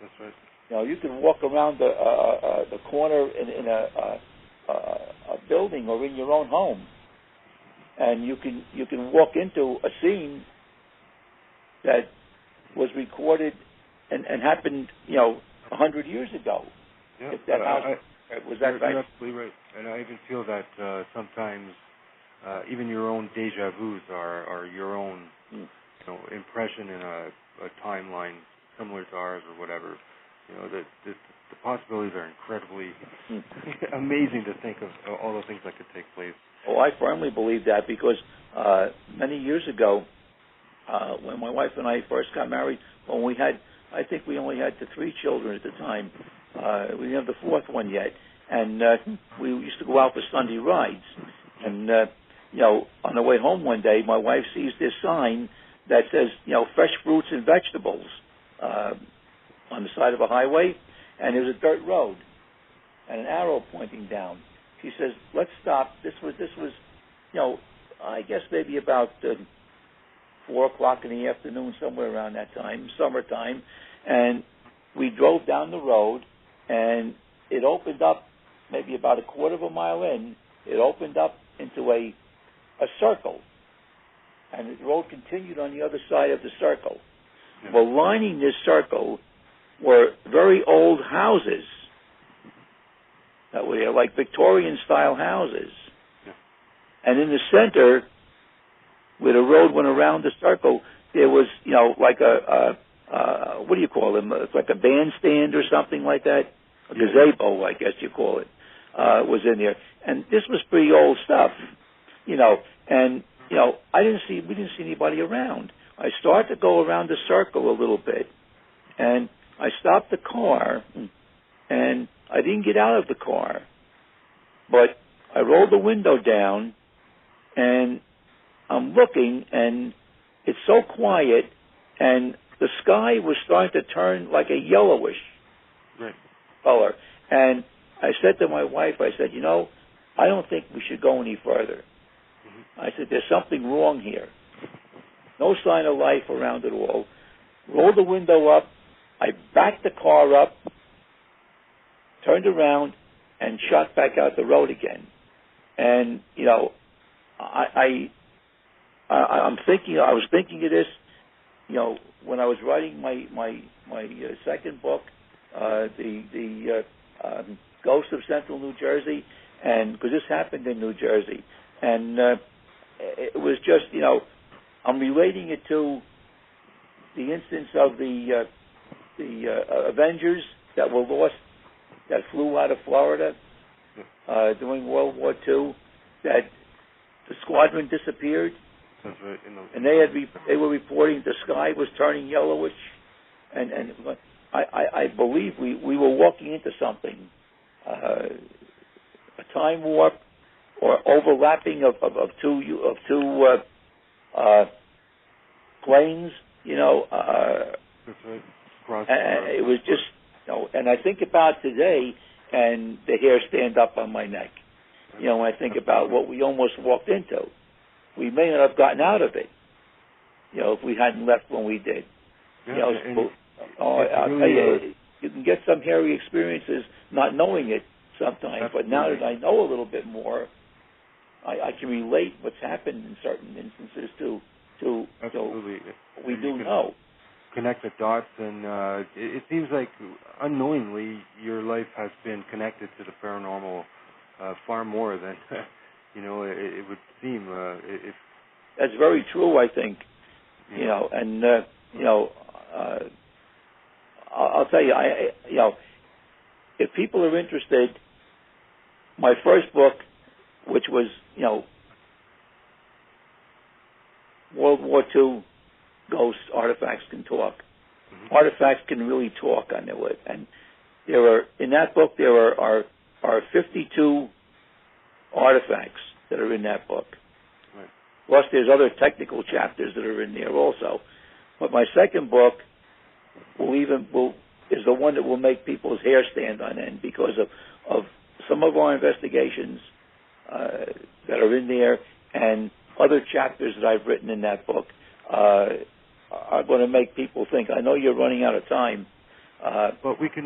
That's right. You can walk around the corner in a building or in your own home, and you can walk into a scene that was recorded and happened 100 years ago. Yeah, if that house was that right? You're absolutely right. And I even feel that sometimes even your own deja vus are your own impression in a timeline similar to ours or whatever. The possibilities are incredibly amazing to think of all the things that could take place. Oh, I firmly believe that because many years ago, when my wife and I first got married, I think we only had 3 children at the time. We didn't have the 4th one yet, and we used to go out for Sunday rides. And on the way home one day, my wife sees this sign that says, fresh fruits and vegetables on the side of a highway, and it was a dirt road and an arrow pointing down. She says, "Let's stop." This was I guess maybe about 4 o'clock in the afternoon, somewhere around that time, summertime, and we drove down the road, and it opened up maybe about a quarter of a mile in. It opened up into a circle, and the road continued on the other side of the circle. Yeah. Well, lining this circle were very old houses that were like Victorian-style houses. Yeah. And in the center, where the road went around the circle, there was, like what do you call them? It's like a bandstand or something like that. A gazebo, I guess you call it, was in there. And this was pretty old stuff, and, we didn't see anybody around. I started to go around the circle a little bit, and I stopped the car, and I didn't get out of the car, but I rolled the window down, and I'm looking, and it's so quiet, and the sky was starting to turn like a yellowish color. And I said to my wife, I said, I don't think we should go any further. Mm-hmm. I said, there's something wrong here. No sign of life around at all. Rolled the window up. I backed the car up, turned around, and shot back out the road again. And, I'm thinking. I was thinking of this, when I was writing my second book, the Ghosts of Central New Jersey, and because this happened in New Jersey, and it was just, I'm relating it to the instance of the Avengers that were lost, that flew out of Florida during World War II, that the squadron disappeared. That's right. And they were reporting the sky was turning yellowish, and I believe we were walking into something, a time warp or overlapping of two planes. That's right. And it was just, and I think about today, and the hair stand up on my neck. When I think about what we almost walked into. We may not have gotten out of it, if we hadn't left when we did. Yeah, you can get some hairy experiences not knowing it sometimes. Absolutely. But now that I know a little bit more, I can relate what's happened in certain instances to Absolutely. what we do know. Connect the dots, and it seems like unknowingly your life has been connected to the paranormal far more than it would seem. That's very true, I think. Yeah. I'll tell you, if people are interested, my first book, which was World War II Ghosts, Artifacts Can Talk. Mm-hmm. Artifacts can really talk, I know it. And in that book there are 52 artifacts that are in that book. Right. Plus there's other technical chapters that are in there also. But my second book is the one that will make people's hair stand on end because of some of our investigations that are in there, and other chapters that I've written in that book are going to make people think. I know you're running out of time. But we can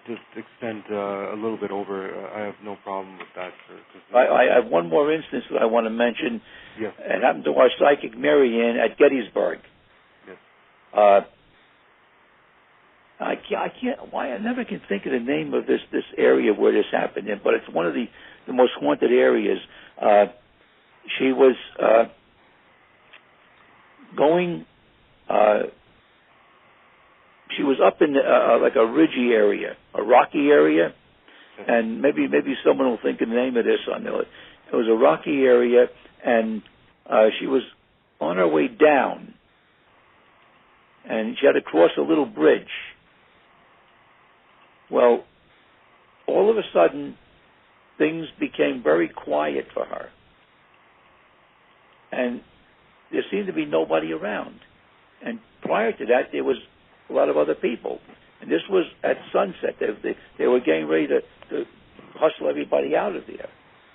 just extend a little bit over. I have no problem with that, sir. I have one more instance that I want to mention. Yes. It happened to our psychic Mary Ann at Gettysburg. Yes. I never can think of the name of this area where this happened in, but it's one of the most haunted areas. She was going. She was up in like a ridgy area, a rocky area, and maybe someone will think of the name of this. I know it. It was a rocky area, and she was on her way down, and she had to cross a little bridge. Well, all of a sudden, things became very quiet for her, and there seemed to be nobody around. And prior to that, there was a lot of other people. And this was at sunset. They were getting ready to hustle everybody out of there.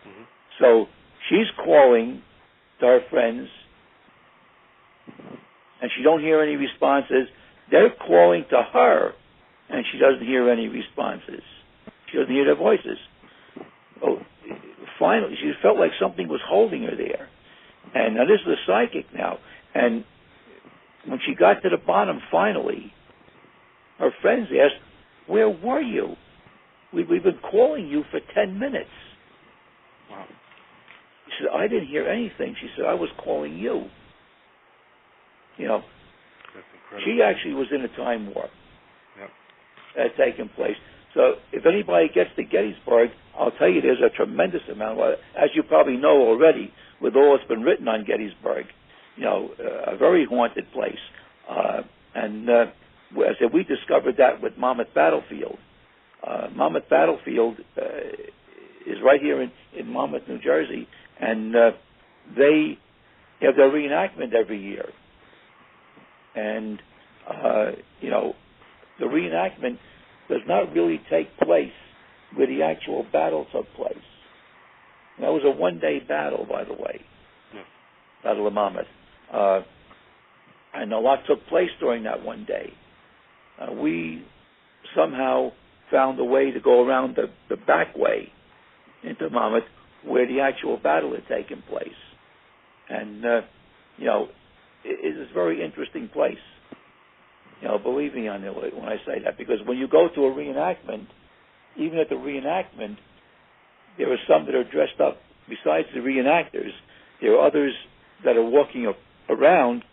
Mm-hmm. So she's calling to her friends, and she don't hear any responses. They're calling to her, and she doesn't hear any responses. She doesn't hear their voices. Oh, finally, she felt like something was holding her there. And now this is a psychic now. And when she got to the bottom finally, her friends asked, "Where were you? We've been calling you for 10 minutes. Wow. She said, "I didn't hear anything." She said, "I was calling you." That's incredible. She actually was in a time warp. Yep. That had taken place. So if anybody gets to Gettysburg, I'll tell you there's a tremendous amount, as you probably know already, with all that's been written on Gettysburg, a very haunted place. And I said, we discovered that with Monmouth Battlefield. Monmouth Battlefield is right here in Monmouth, New Jersey, and they have their reenactment every year. And, the reenactment does not really take place where the actual battle took place. And that was a one-day battle, by the way, Battle of Monmouth. And a lot took place during that one day. We somehow found a way to go around the back way into Monmouth where the actual battle had taken place. And, it is a very interesting place. Believe me on it when I say that, because when you go to a reenactment, even at the reenactment, there are some that are dressed up. Besides the reenactors, there are others that are walking around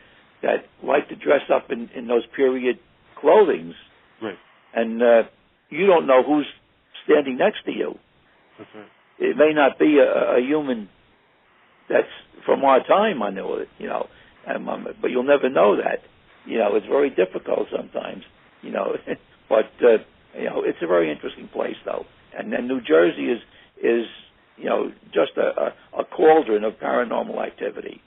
that like to dress up in those period clothings. Right. And you don't know who's standing next to you. That's right. It may not be a human that's from our time, I know it, but you'll never know that. It's very difficult sometimes, but it's a very interesting place, though. And then New Jersey is just a cauldron of paranormal activity.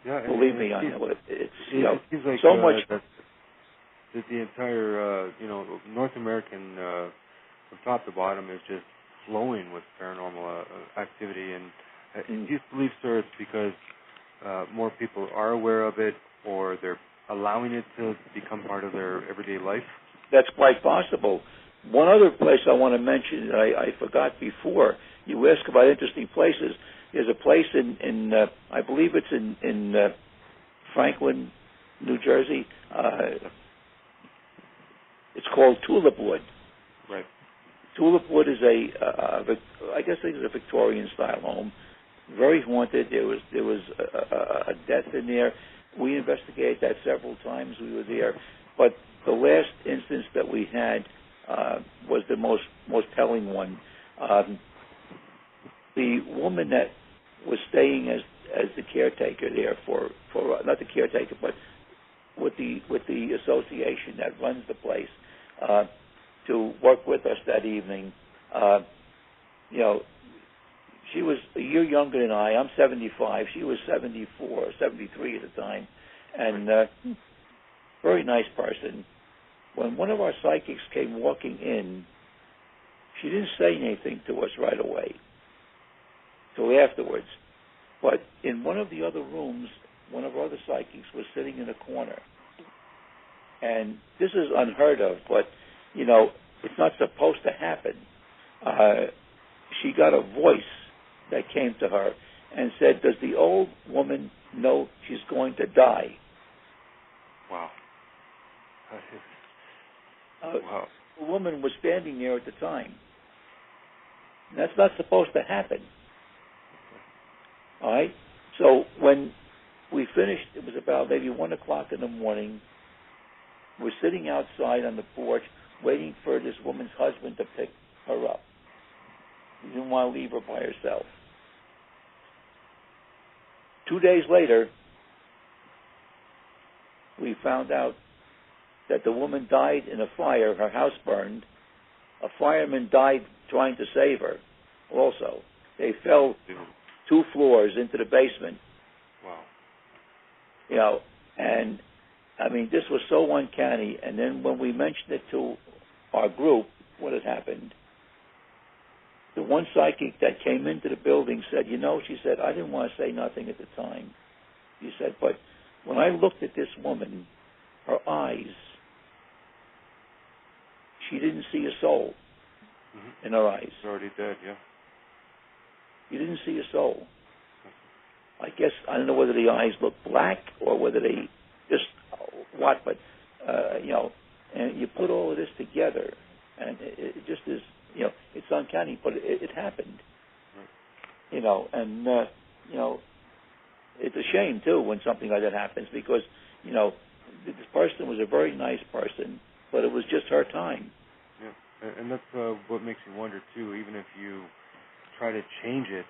Yeah, believe me, I know it. It's it seems like so much. That the entire North American from top to bottom is just flowing with paranormal activity. And do you believe, sir, it's because more people are aware of it, or they're allowing it to become part of their everyday life? That's quite possible. One other place I want to mention that I forgot before. You asked about interesting places. There's a place in I believe it's in Franklin, New Jersey. It's called Tulip Wood. Right. Tulip Wood is I guess it's a Victorian style home. Very haunted. There was a death in there. We investigated that several times. We were there, but the last instance that we had was the most telling one. The woman that was staying as the caretaker there for not the caretaker, but with the association that runs the place to work with us that evening. She was a year younger than I. I'm 75. She was 74 or 73 at the time, and very nice person. When one of our psychics came walking in, she didn't say anything to us right away, till afterwards. But in one of the other rooms, one of our other psychics was sitting in a corner. And this is unheard of, but, it's not supposed to happen. She got a voice that came to her and said, "Does the old woman know she's going to die?" Wow. Wow. The woman was standing there at the time. And that's not supposed to happen. All right? So when we finished, it was about maybe 1 o'clock in the morning. We're sitting outside on the porch waiting for this woman's husband to pick her up. He didn't want to leave her by herself. 2 days later, we found out that the woman died in a fire. Her house burned. A fireman died trying to save her also. They fell 2 floors into the basement. Wow. And this was so uncanny. And then when we mentioned it to our group, what had happened, the one psychic that came into the building said, she said, I didn't want to say nothing at the time. She said, but when I looked at this woman, her eyes, she didn't see a soul in her eyes. She's already dead, yeah. You didn't see a soul. I guess, I don't know whether the eyes look black or whether they just what, but, and you put all of this together, and it just is, it's uncanny, but it happened. Right. It's a shame, too, when something like that happens, because, this person was a very nice person, but it was just her time. Yeah, and that's what makes you wonder, too, even if you try to change it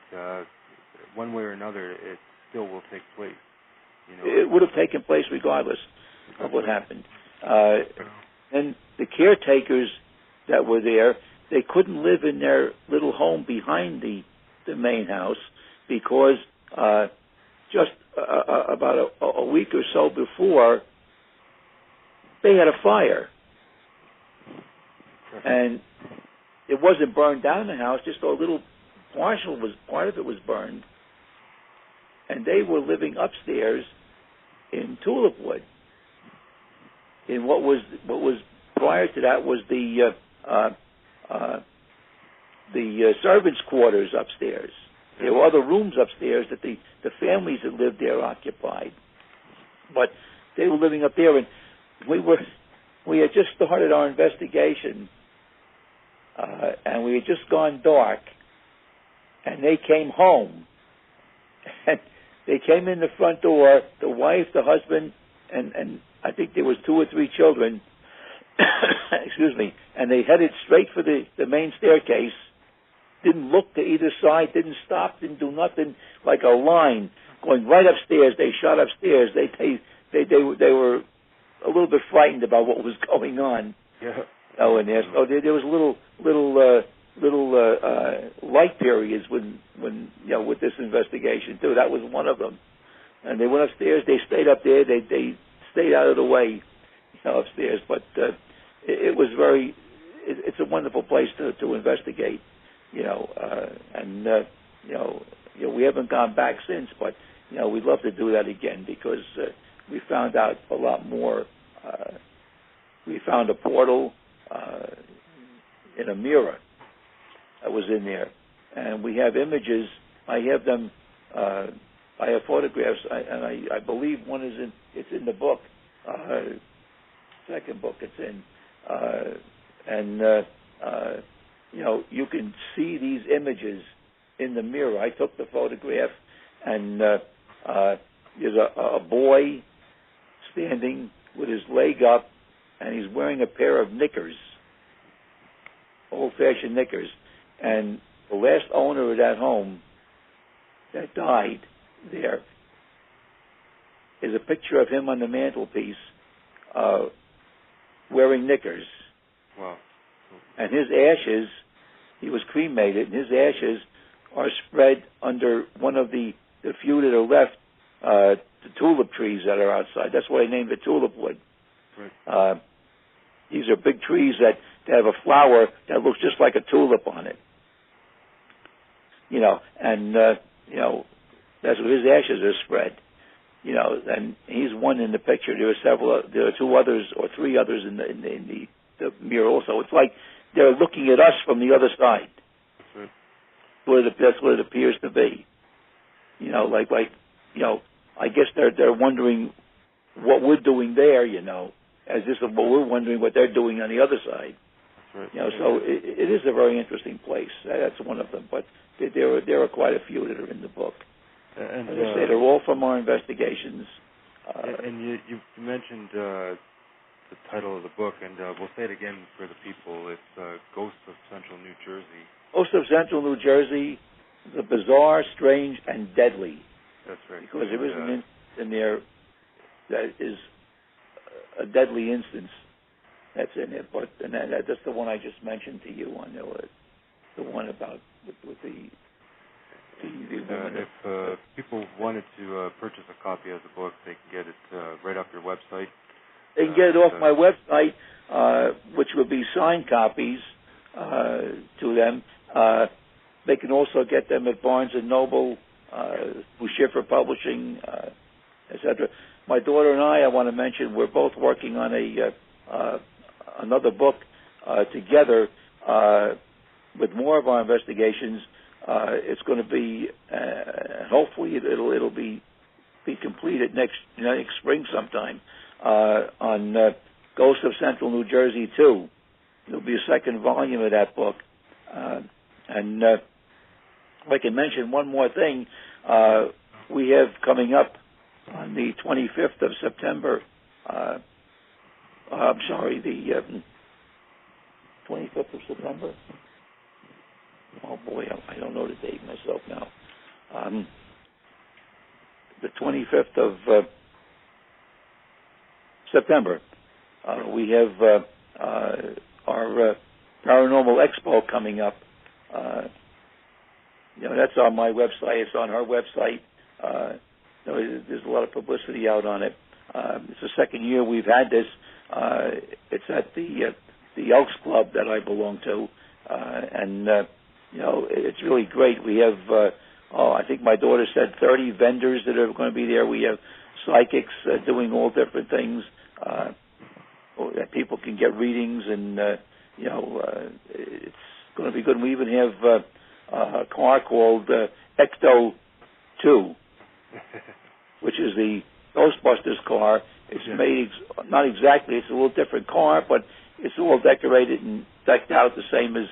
one way or another, it still will take place. It would have taken place regardless of what happened. And the caretakers that were there, they couldn't live in their little home behind the main house because just about a week or so before, they had a fire. And it wasn't burned down the house, just a little part of it was burned. And they were living upstairs in Tulip Wood. And what was prior to that was the servants' quarters upstairs. There were other rooms upstairs that the families that lived there occupied. But they were living up there, and we had just started our investigation, and we had just gone dark, and they came home. And they came in the front door, the wife, the husband, and I think there was 2 or 3 children, excuse me, and they headed straight for the main staircase, didn't look to either side, didn't stop, didn't do nothing, like a line, going right upstairs. They shot upstairs. They were a little bit frightened about what was going on. Yeah. In there. So there was little light periods when with this investigation too. That was one of them. And they went upstairs. They stayed up there. They stayed out of the way, upstairs. But it was very. It's a wonderful place to investigate, and we haven't gone back since. But we'd love to do that again because we found out a lot more. We found a portal. in a mirror that was in there. And we have images. I have them. I have photographs, and I believe one is it's in the book. Second book it's in. You can see these images in the mirror. I took the photograph, and there's a boy standing with his leg up, and he's wearing a pair of knickers, old-fashioned knickers. And the last owner of that home that died there is a picture of him on the mantelpiece wearing knickers. Wow. And his ashes, he was cremated, and his ashes are spread under one of the few that are left, the tulip trees that are outside. That's why I named it tulip wood. Right. These are big trees that have a flower that looks just like a tulip on it. That's what his ashes are spread. And he's one in the picture. There are two others or three others in the mirror also. It's like they're looking at us from the other side. That's what it appears to be. I guess they're wondering what we're doing there, as this is what we're wondering what they're doing on the other side. Right. So it is a very interesting place. That's one of them, but there are quite a few that are in the book. And as I say, they're all from our investigations. And you mentioned the title of the book, and we'll say it again for the people. It's Ghosts of Central New Jersey. Ghosts of Central New Jersey, the bizarre, strange, and deadly. That's right. Because there is an instance in there that is a deadly instance that's in it. But that's the one I just mentioned to you on the one about with the if people wanted to purchase a copy of the book, they can get it right off your website. They can get it off my website, which would be signed copies to them. They can also get them at Barnes & Noble, Schiffer Publishing, etc. My daughter and I want to mention, we're both working on another book together with more of our investigations. It's going to be, hopefully, it'll be completed next spring sometime on Ghosts of Central New Jersey 2. There'll be a second volume of that book, and if I can mention one more thing, we have coming up on the 25th of September. I'm sorry, the 25th of September. Oh boy, I don't know the date myself now. The 25th of September, we have our Paranormal Expo coming up. That's on my website. It's on her website. There's a lot of publicity out on it. It's the second year we've had this. It's at the Elks Club that I belong to, and it's really great. We have, I think my daughter said 30 vendors that are going to be there. We have psychics doing all different things that people can get readings, and it's going to be good. We even have a car called Ecto 2, which is the Ghostbusters car. It's made not exactly. It's a little different car, but it's all decorated and decked out the same as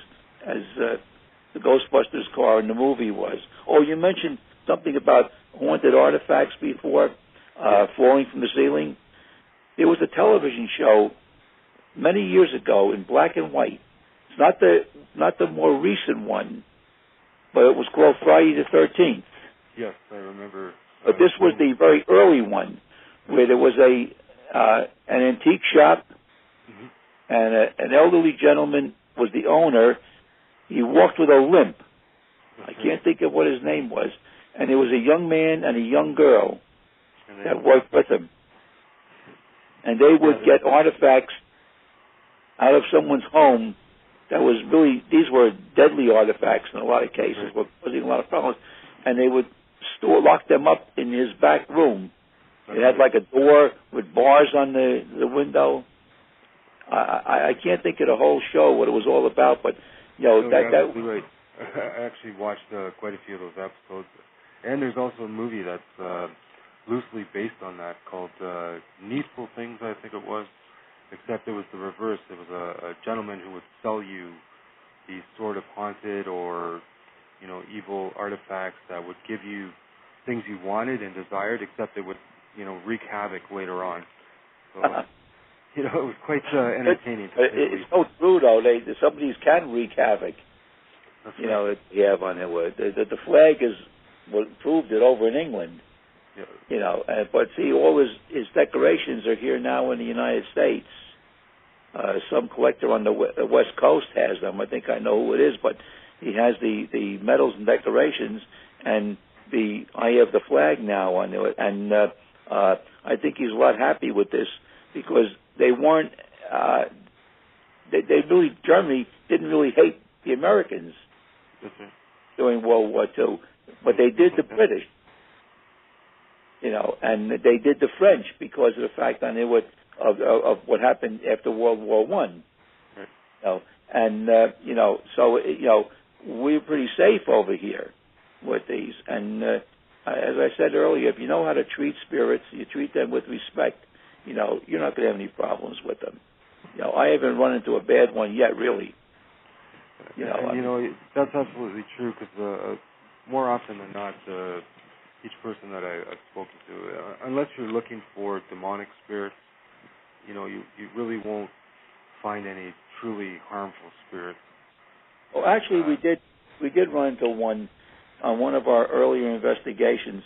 the Ghostbusters car in the movie was. Oh, you mentioned something about haunted artifacts before, falling from the ceiling. There was a television show many years ago in black and white. It's not the more recent one, but it was called Friday the 13th. Yes, I remember. But this was the very early one, where there was an antique shop, and an elderly gentleman was the owner. He walked with a limp. I can't think of what his name was. And there was a young man and a young girl that worked with him. And they would get artifacts out of someone's home that was really, these were deadly artifacts in a lot of cases, were causing a lot of problems. And they would lock them up in his back room. It had like a door with bars on the window. I can't think of the whole show, what it was all about, but, you're absolutely right. I actually watched quite a few of those episodes. And there's also a movie that's loosely based on that called Needful Things, I think it was, except it was the reverse. It was a gentleman who would sell you these sort of haunted or, evil artifacts that would give you things you wanted and desired, except it would, wreak havoc later on. So, it was quite entertaining. It's so true, though. Some of these can wreak havoc. That's right. You have on there. The flag is what proved it over in England. Yeah. But see, all his decorations are here now in the United States. Some collector on the West Coast has them. I think I know who it is, but he has the medals and decorations, and I have the flag now on it, and I think he's a lot happy with this because they weren't. Germany didn't really hate the Americans during World War II, but they did the British. And they did the French because of the fact of what happened after World War I. So we're pretty safe over here with these. And as I said earlier, if you know how to treat spirits, you treat them with respect. You're not going to have any problems with them. I haven't run into a bad one yet, really. That's absolutely true because more often than not, each person that I've spoken to, unless you're looking for demonic spirits, you really won't find any truly harmful spirits. Well, actually, we did run into one on one of our earlier investigations.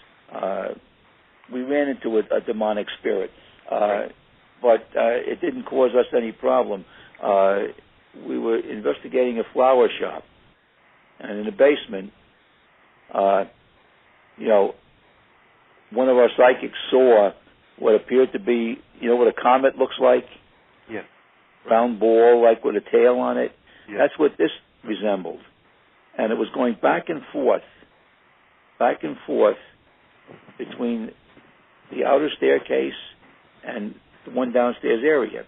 We ran into a demonic spirit, but it didn't cause us any problem. We were investigating a flower shop, and in the basement, one of our psychics saw what appeared to be, what a comet looks like? Yes. Round ball, like with a tail on it. Yes. That's what this resembled. And it was going back and forth between the outer staircase and the one downstairs area.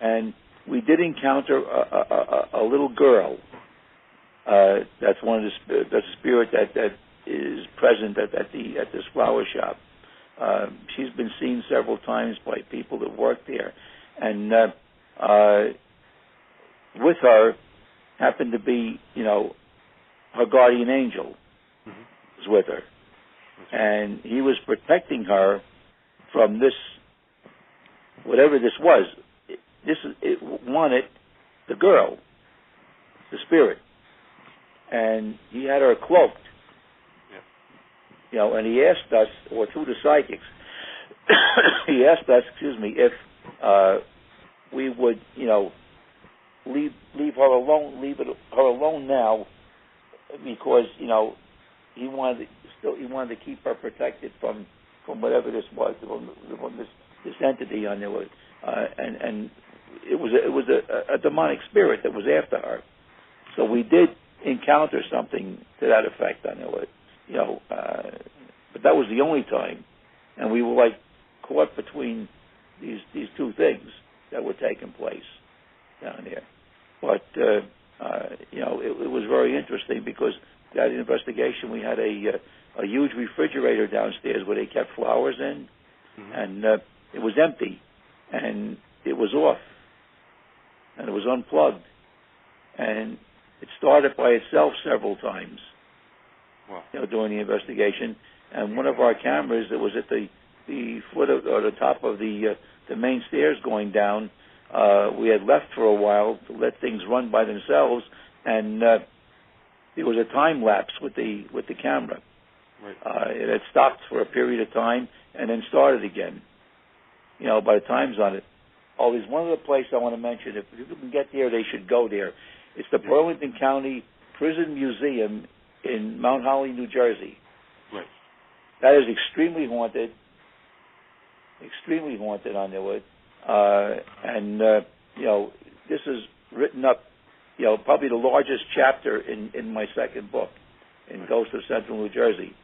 And we did encounter a little girl. That's one of the spirit that is present at this flower shop. She's been seen several times by people that work there, and with her happened to be, her guardian angel was with her, and he was protecting her from this, whatever this was. It wanted the girl, the spirit, and he had her cloaked. And he asked us, or through the psychics, he asked us, if we would, leave her alone, her alone now, because he wanted to keep her protected from whatever this was, from this entity on there, and it was a demonic spirit that was after her. So we did encounter something to that effect on there. But that was the only time, and we were caught between these two things that were taking place down there. But it was very interesting because that investigation we had a huge refrigerator downstairs where they kept flowers in, and it was empty, and it was off, and it was unplugged, and it started by itself several times. Wow. During the investigation, and one of our cameras that was at the foot of, or the top of the main stairs going down, we had left for a while to let things run by themselves, and there was a time lapse with the camera. Right. It had stopped for a period of time and then started again. By the times on it. Oh, there's one other place I want to mention. If people can get there, they should go there. It's the Burlington County Prison Museum in Mount Holly, New Jersey. Right. That is extremely haunted on there. And this is written up, probably the largest chapter in my second book, in Ghosts of Central New Jersey.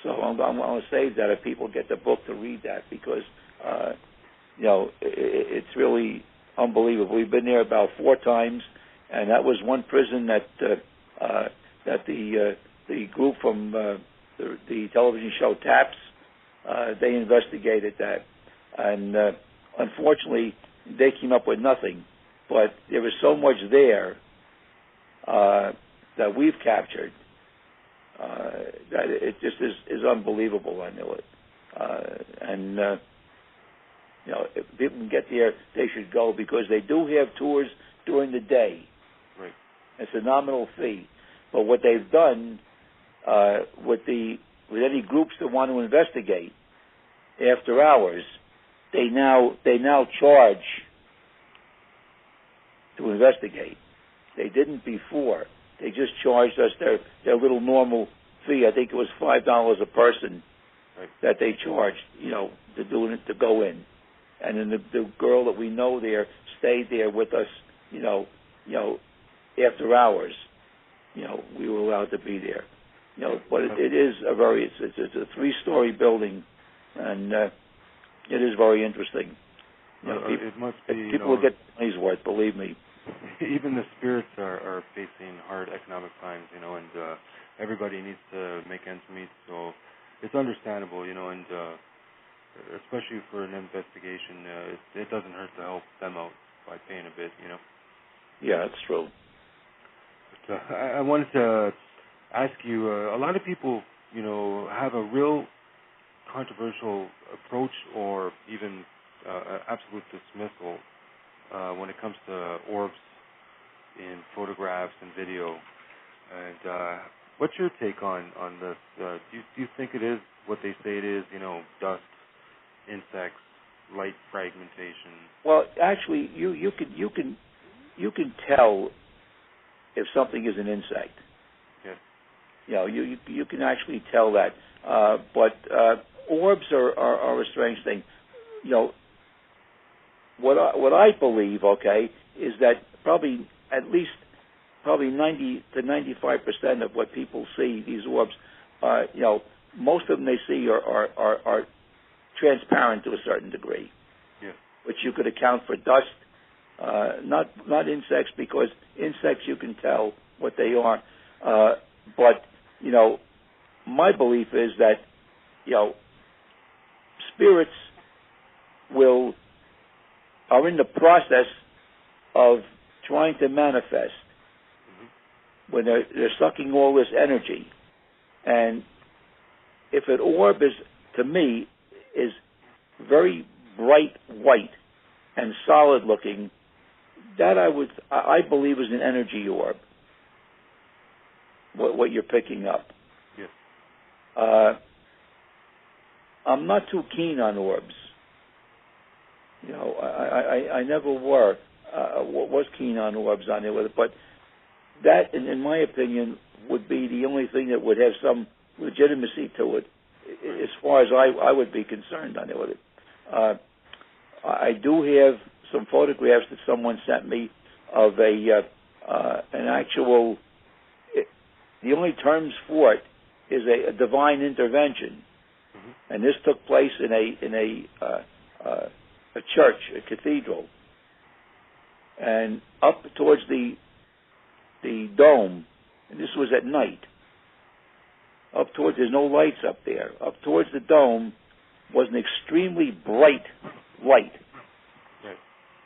So I'm going to save that if people get the book to read that, because it's really unbelievable. We've been there about 4 times, and that was one prison that the group from the television show Taps, they investigated that, and unfortunately they came up with nothing. But there was so much there that we've captured that it just is unbelievable. I know it, and if people can get there, they should go, because they do have tours during the day. Right. It's a nominal fee, but what they've done with any groups that want to investigate after hours, they now charge to investigate. They didn't before. They just charged us their little normal fee. I think it was $5 a person that they charged, to go in. And then the girl that we know there stayed there with us, after hours. We were allowed to be there. But it is it's a 3-story building, and it is very interesting. It must be. People will get money's worth, believe me. Even the spirits are facing hard economic times, and everybody needs to make ends meet. So it's understandable, and especially for an investigation, it doesn't hurt to help them out by paying a bit, Yeah, that's true. But, I wanted to ask you, a lot of people, have a real controversial approach or even absolute dismissal when it comes to orbs in photographs and video. And what's your take on this? Do you think it is what they say it is, dust, insects, light fragmentation? Well, actually, you can tell if something is an insect. Yes. You can actually tell that. But orbs are a strange thing. What I believe, is that probably 90 to 95% of what people see, these orbs, most of them they see are transparent to a certain degree, which you could account for dust, not insects, because insects you can tell what they are. But my belief is that spirits are in the process of trying to manifest when they're sucking all this energy. And if an orb to me, is very bright white and solid looking, that I believe is an energy orb. What you're picking up. Yes. I'm not too keen on orbs. I never was keen on orbs on it, but that, in my opinion, would be the only thing that would have some legitimacy to it, as far as I would be concerned on it. I do have some photographs that someone sent me of an actual. The only terms for it is a divine intervention, and this took place in a church, a cathedral, and up towards the dome, and this was at night. Up towards, there's no lights up there. Up towards the dome was an extremely bright light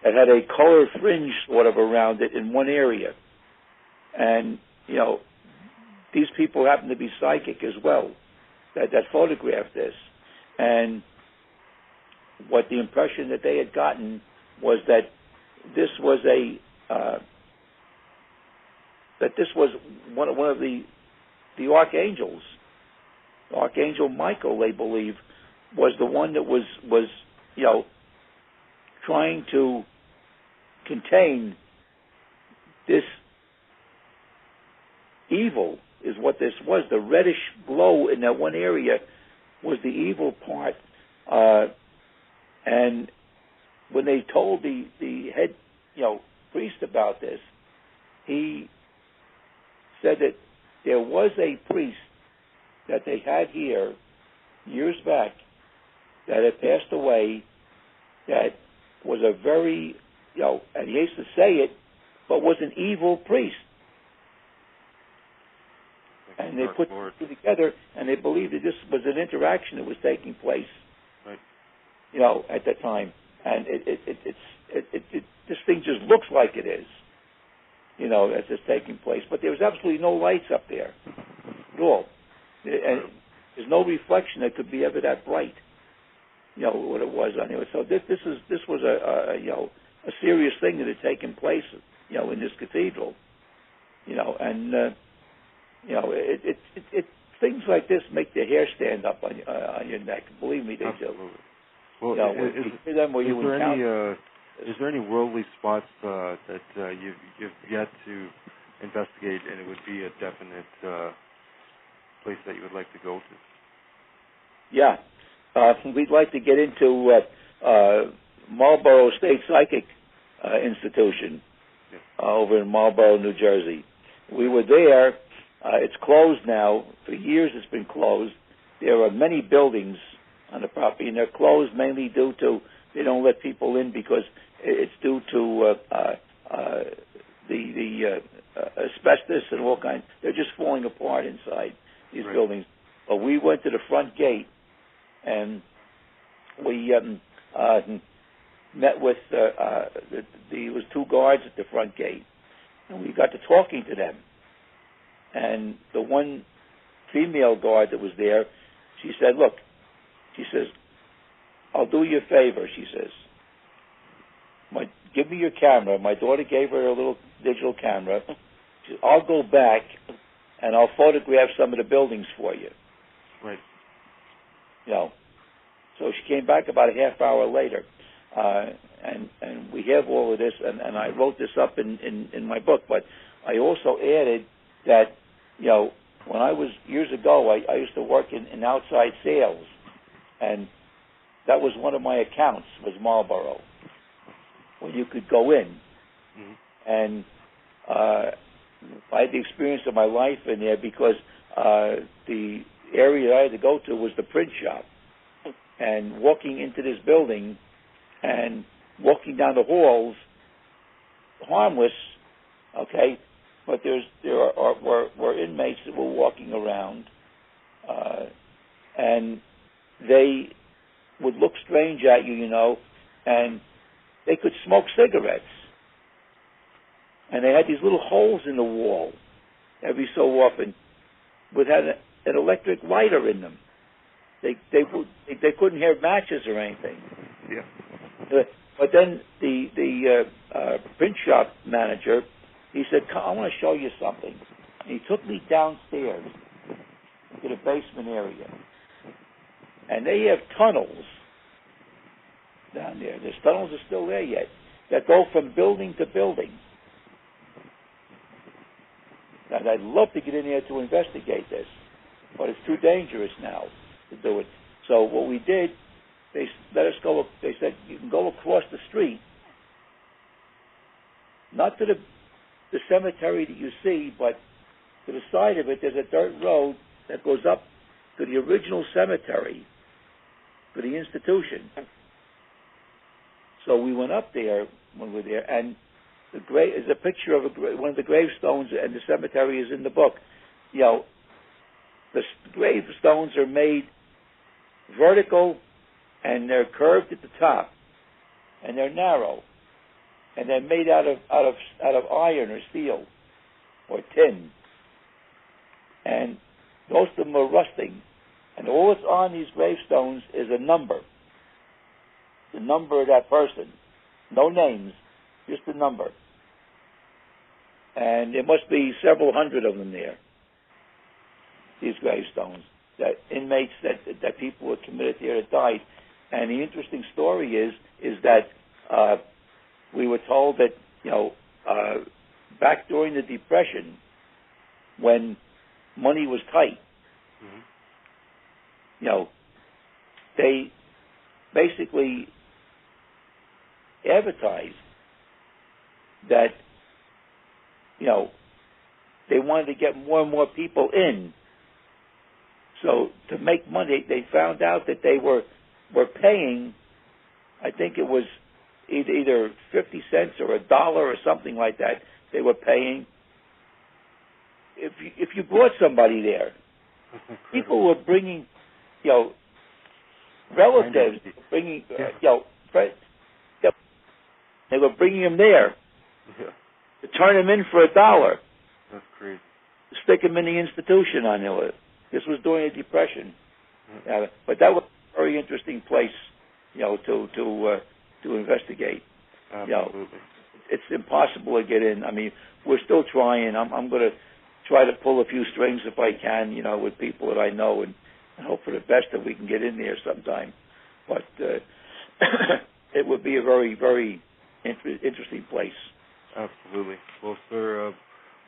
that had a color fringe sort of around it in one area, and these people happen to be psychic as well that photographed this, and what the impression that they had gotten was that this was one of the archangels. Archangel Michael, they believe, was the one that was trying to contain this evil, is what this was. The reddish glow in that one area was the evil part. And when they told the head, priest about this, he said that there was a priest that they had here years back that had passed away, that was a very and he hates to say it, but was an evil priest. And they put two together, and they believed that this was an interaction that was taking place, right. At that time. And this thing just looks like it is, as it's taking place. But there was absolutely no lights up there at all. And there's no reflection that could be ever that bright, what it was on it. So this was a serious thing that had taken place, in this cathedral, and things like this make the hair stand up on your neck. Believe me, they Absolutely. do. Well, is there any worldly spots that you've yet to investigate, and it would be a definite place that you would like to go to? Yeah, we'd like to get into Marlborough State Psychic Institution over in Marlborough, New Jersey. We were there. It's closed now. For years it's been closed. There are many buildings on the property, and they're closed mainly due to they don't let people in because it's due to the asbestos and all kinds. They're just falling apart inside these buildings. But we went to the front gate, and we met with there was two guards at the front gate, and we got to talking to them. And the one female guard that was there, she said, "Look," she says, "I'll do you a favor," she says. "Give me your camera." My daughter gave her a little digital camera. She said, "I'll go back and I'll photograph some of the buildings for you." Right. So she came back about a half hour later, and we have all of this, and I wrote this up in my book, but I also added that, when I was, years ago, I used to work in outside sales, and that was one of my accounts, was Marlborough, when you could go in. Mm-hmm. And I had the experience of my life in there because the area I had to go to was the print shop. And walking into this building and walking down the halls, harmless, okay, but there were inmates that were walking around, and they would look strange at you, and they could smoke cigarettes. And they had these little holes in the wall every so often with an electric lighter in them. They couldn't have matches or anything. Yeah. But then the print shop manager, he said, "I want to show you something." And he took me downstairs to the basement area. And they have tunnels down there. Those tunnels are still there yet that go from building to building. And I'd love to get in there to investigate this, but it's too dangerous now to do it. So what we did, they let us go. They said, "You can go across the street, not to the cemetery that you see, but to the side of it, there's a dirt road that goes up to the original cemetery for the institution." So we went up there when we were there, and the grave is a picture of one of the gravestones, and the cemetery is in the book. The gravestones are made vertical, and they're curved at the top, and they're narrow, and they're made out of iron or steel or tin, and most of them are rusting, and all that's on these gravestones is a number, the number of that person, no names, just a number, and there must be several hundred of them there. These gravestones, that inmates, that people were committed there that died. And the interesting story is that we were told that back during the Depression, when money was tight, mm-hmm. They basically advertised that they wanted to get more and more people in. So to make money, they found out that they were paying, I think it was either 50 cents or $1 or something like that they were paying. If you brought somebody there, people were bringing, relatives, bringing, friends. They were bringing them there to turn them in for $1. That's crazy. To stick them in the institution on there. This was during the Depression, but that was a very interesting place, to investigate. Absolutely. It's impossible to get in. I mean, we're still trying. I'm going to try to pull a few strings if I can, with people that I know, and hope for the best that we can get in there sometime. But it would be a very, very interesting place. Absolutely. Well, sir,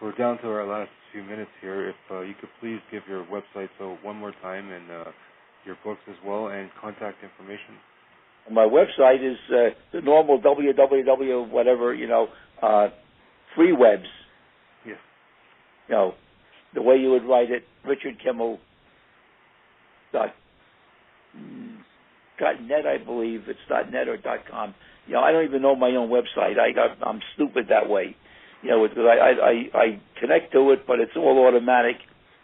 we're down to our last few minutes here. If you could please give your website one more time and your books as well and contact information. My website is the normal www whatever, free webs. Yes. The way you would write it, Richard Kimmel .net, I believe. It's .net or .com. I don't even know my own website. I'm stupid that way. Because I connect to it, but it's all automatic,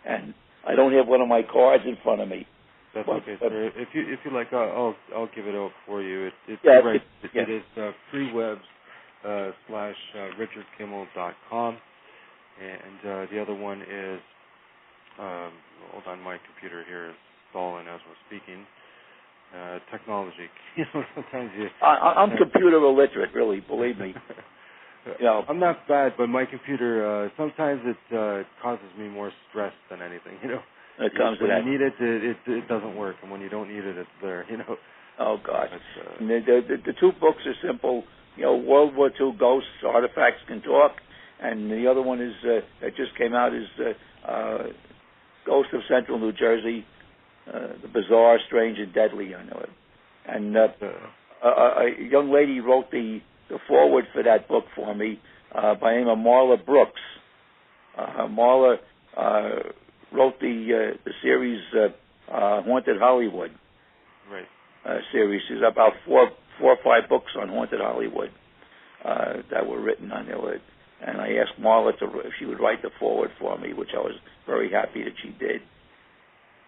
and I don't have one of my cards in front of me. That's okay, sir. If you like, I'll give it out for you. It is freewebs /richardkimmel.com, and the other one is hold on, my computer here is stalling as we're speaking. Technology. Sometimes I'm computer illiterate, really. Believe me. I'm not bad, but my computer sometimes it causes me more stress than anything. It comes when to that. you need it, it doesn't work, and when you don't need it, it's there. Oh gosh. The two books are simple. World War II Ghosts, Artifacts Can Talk, and the other one is that just came out is Ghost of Central New Jersey, the Bizarre, Strange, and Deadly. I know it. And a young lady wrote the foreword for that book for me by the name of Marla Brooks. Marla wrote the series Haunted Hollywood. Right. Series. There's about four or five books on Haunted Hollywood that were written on there. And I asked Marla if she would write the foreword for me, which I was very happy that she did.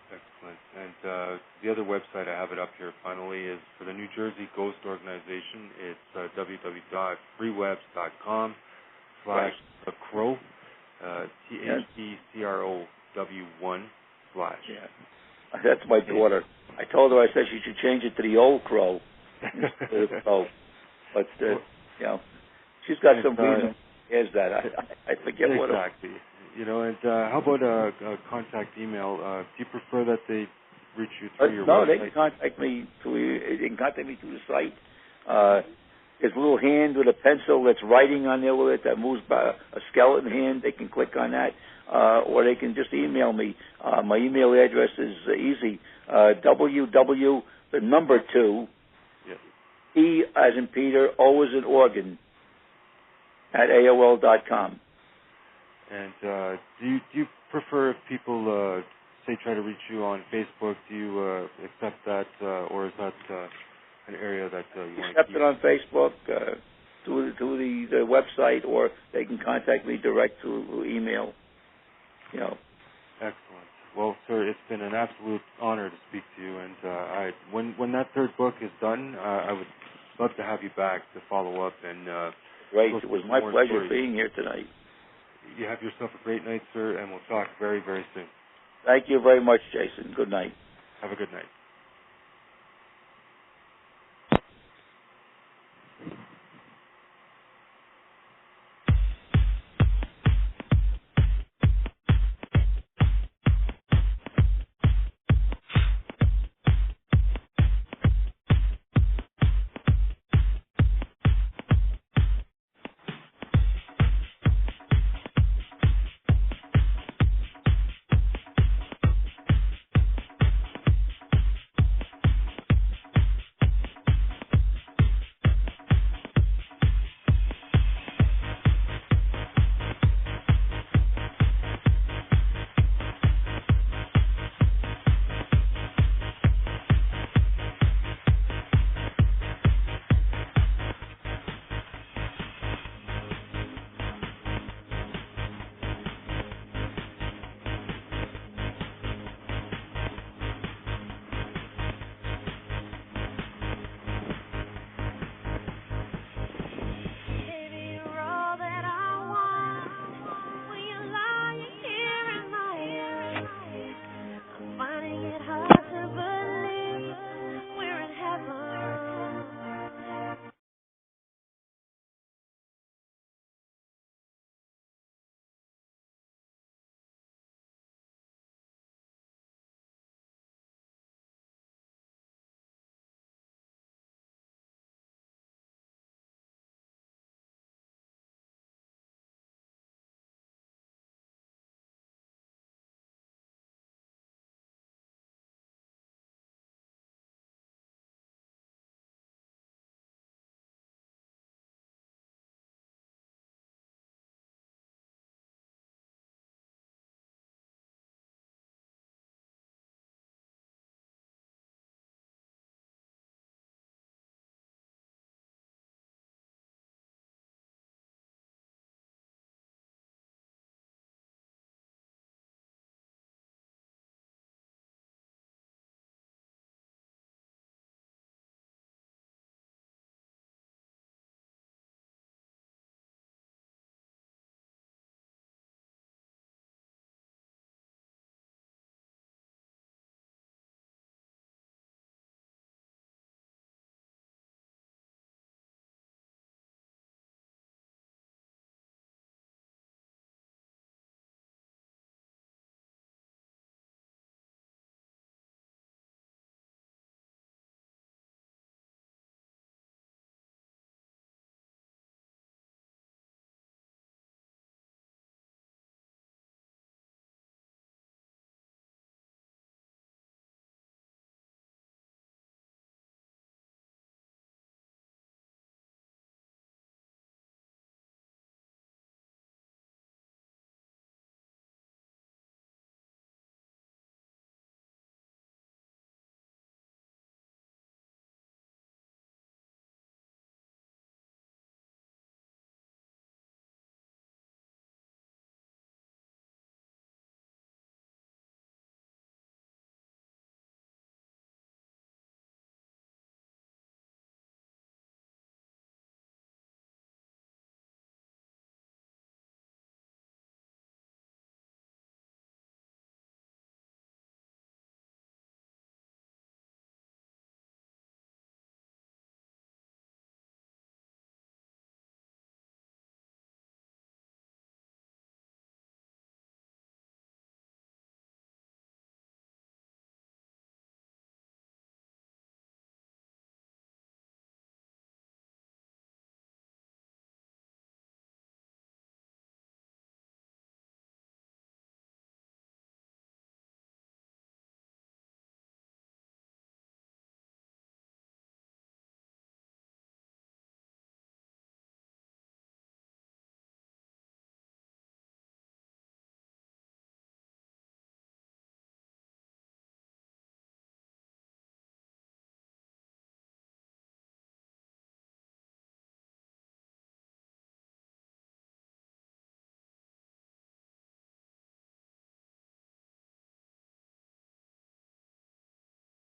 Excellent. And the other website, I have it up here finally, is for the New Jersey Ghost Organization. It's www.freewebs.com/thecrow, THECROW1/. Yeah. That's my daughter. I told her, I said she should change it to the Old Crow. But, she's got some reason. Is that I forget exactly. What exactly. And how about a contact email? Do you prefer that they reach you through your website? No, they can contact me through the site. There's a little hand with a pencil that's writing on there with it that moves by a skeleton hand. They can click on that, or they can just email me. My email address is easy. WW, the number 2, yes. E as in Peter, O as in organ, at AOL.com. And do you prefer if people, say, try to reach you on Facebook? Do you accept that, or is that an area that you want to accept it on Facebook, through the website, or they can contact me direct through email. Excellent. Well, sir, it's been an absolute honor to speak to you, and when that third book is done, I would love to have you back to follow up and. Great. It was my pleasure being here tonight. You have yourself a great night, sir, and we'll talk very, very soon. Thank you very much, Jason. Good night. Have a good night.